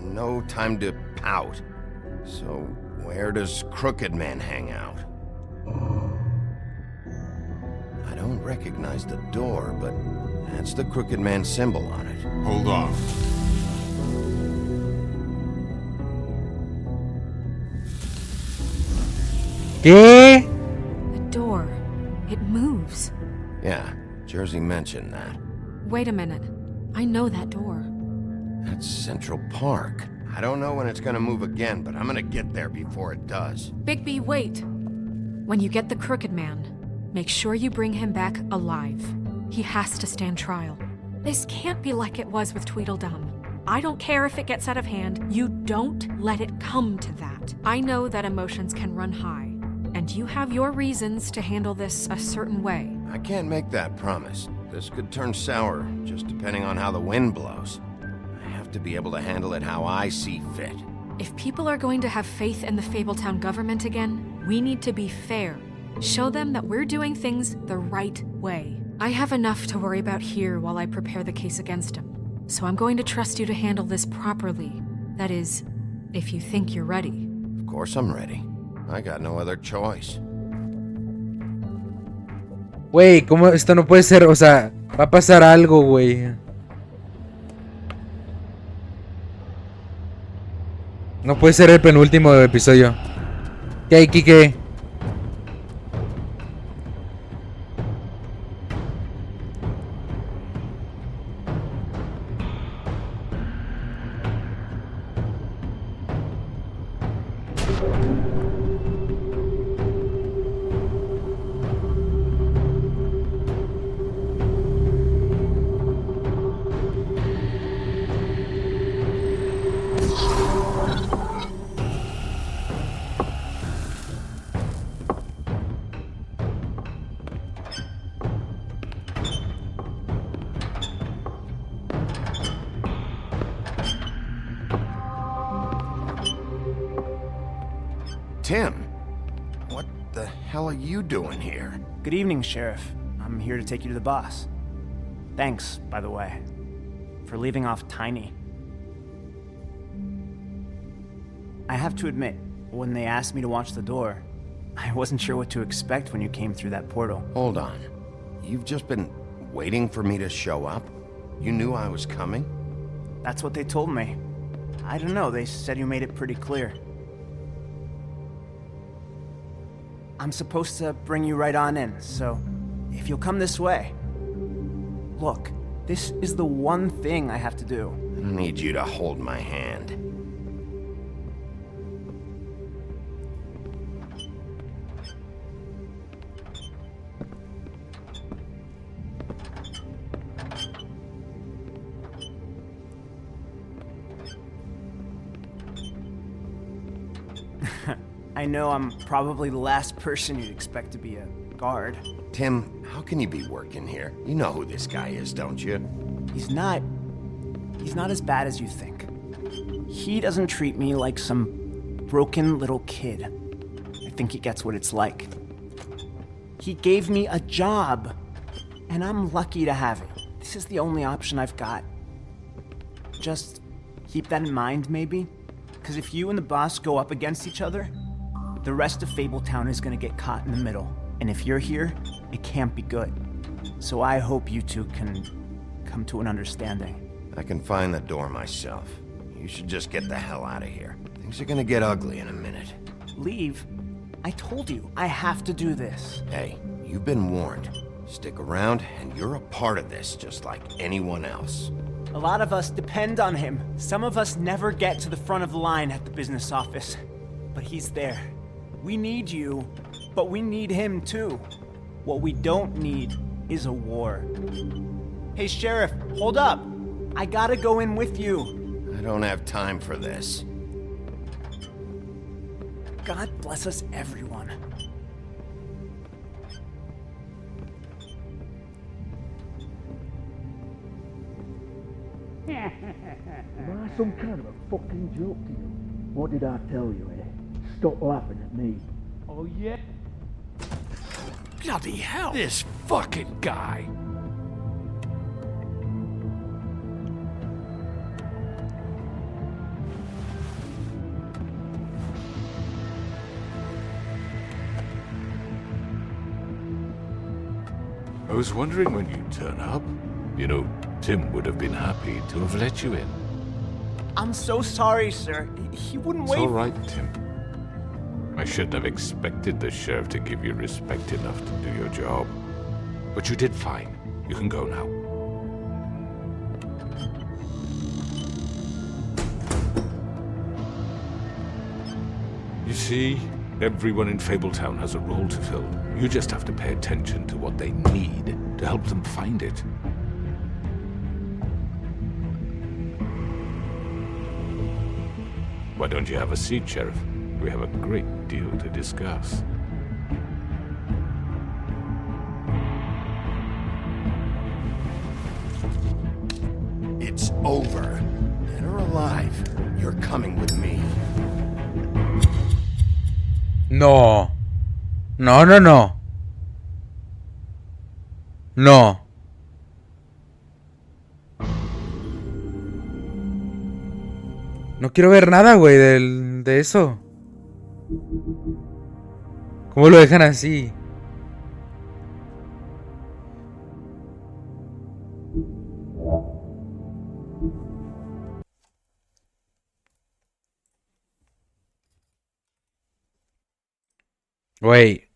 no time to pout. So, where does Crooked Man hang out? I don't recognize the door, but that's the Crooked Man symbol on it. Hold on. ¿Qué? The door. It moves. Yeah, Jersey mentioned that. Wait a minute. I know that door. That's Central Park. I don't know when it's gonna move again, but I'm gonna get there before it does. Bigby, wait. When you get the Crooked Man, make sure you bring him back alive. He has to stand trial. This can't be like it was with Tweedledum. I don't care if it gets out of hand. You don't let it come to that. I know that emotions can run high, and you have your reasons to handle this a certain way. I can't make that promise. This could turn sour, just depending on how the wind blows. I have to be able to handle it how I see fit. If people are going to have faith in the Fabletown government again, we need to be fair. Show them that we're doing things the right way. I have enough to worry about here while I prepare the case against him. So I'm going to trust you to handle this properly. That is, if you think you're ready. Of course I'm ready. I got no other choice. Güey, ¿cómo esto no puede ser? O sea, va a pasar algo, güey. No puede ser el penúltimo episodio. ¿Qué hay, Kike? Tim, what the hell are you doing here? Good evening, Sheriff. I'm here to take you to the boss. Thanks, by the way, for leaving off Tiny. I have to admit, when they asked me to watch the door, I wasn't sure what to expect when you came through that portal. Hold on. You've just been waiting for me to show up? You knew I was coming? That's what they told me. I don't know, they said you made it pretty clear. I'm supposed to bring you right on in, so if you'll come this way. Look, this is the one thing I have to do. I need you to hold my hand. I know I'm probably the last person you'd expect to be a guard. Tim, how can you be working here? You know who this guy is, don't you? He's not as bad as you think. He doesn't treat me like some broken little kid. I think he gets what it's like. He gave me a job, and I'm lucky to have it. This is the only option I've got. Just keep that in mind, maybe? Because if you and the boss go up against each other, the rest of Fabletown is gonna get caught in the middle. And if you're here, it can't be good. So I hope you two can come to an understanding. I can find the door myself. You should just get the hell out of here. Things are gonna get ugly in a minute. Leave? I told you, I have to do this. Hey, you've been warned. Stick around, and you're a part of this, just like anyone else. A lot of us depend on him. Some of us never get to the front of the line at the business office. But he's there. We need you, but we need him too. What we don't need is a war. Hey, Sheriff, hold up. I gotta go in with you. I don't have time for this. God bless us, everyone. Am I some kind of a fucking joke to you? What did I tell you, eh? Stop laughing at me. Oh, yeah? Bloody hell! This fucking guy! I was wondering when you'd turn up. You know, Tim would have been happy to have let you in. I'm so sorry, sir. He wouldn't wait. It's all right, Tim. I shouldn't have expected the sheriff to give you respect enough to do your job. But you did fine. You can go now. You see, everyone in Fabletown has a role to fill. You just have to pay attention to what they need to help them find it. Why don't you have a seat, Sheriff? We have a great deal to discuss. It's over. Dead or alive, you're coming with me. No. No, no, no. No. No quiero ver nada, güey, de eso. ¿Cómo lo dejan así? Güey.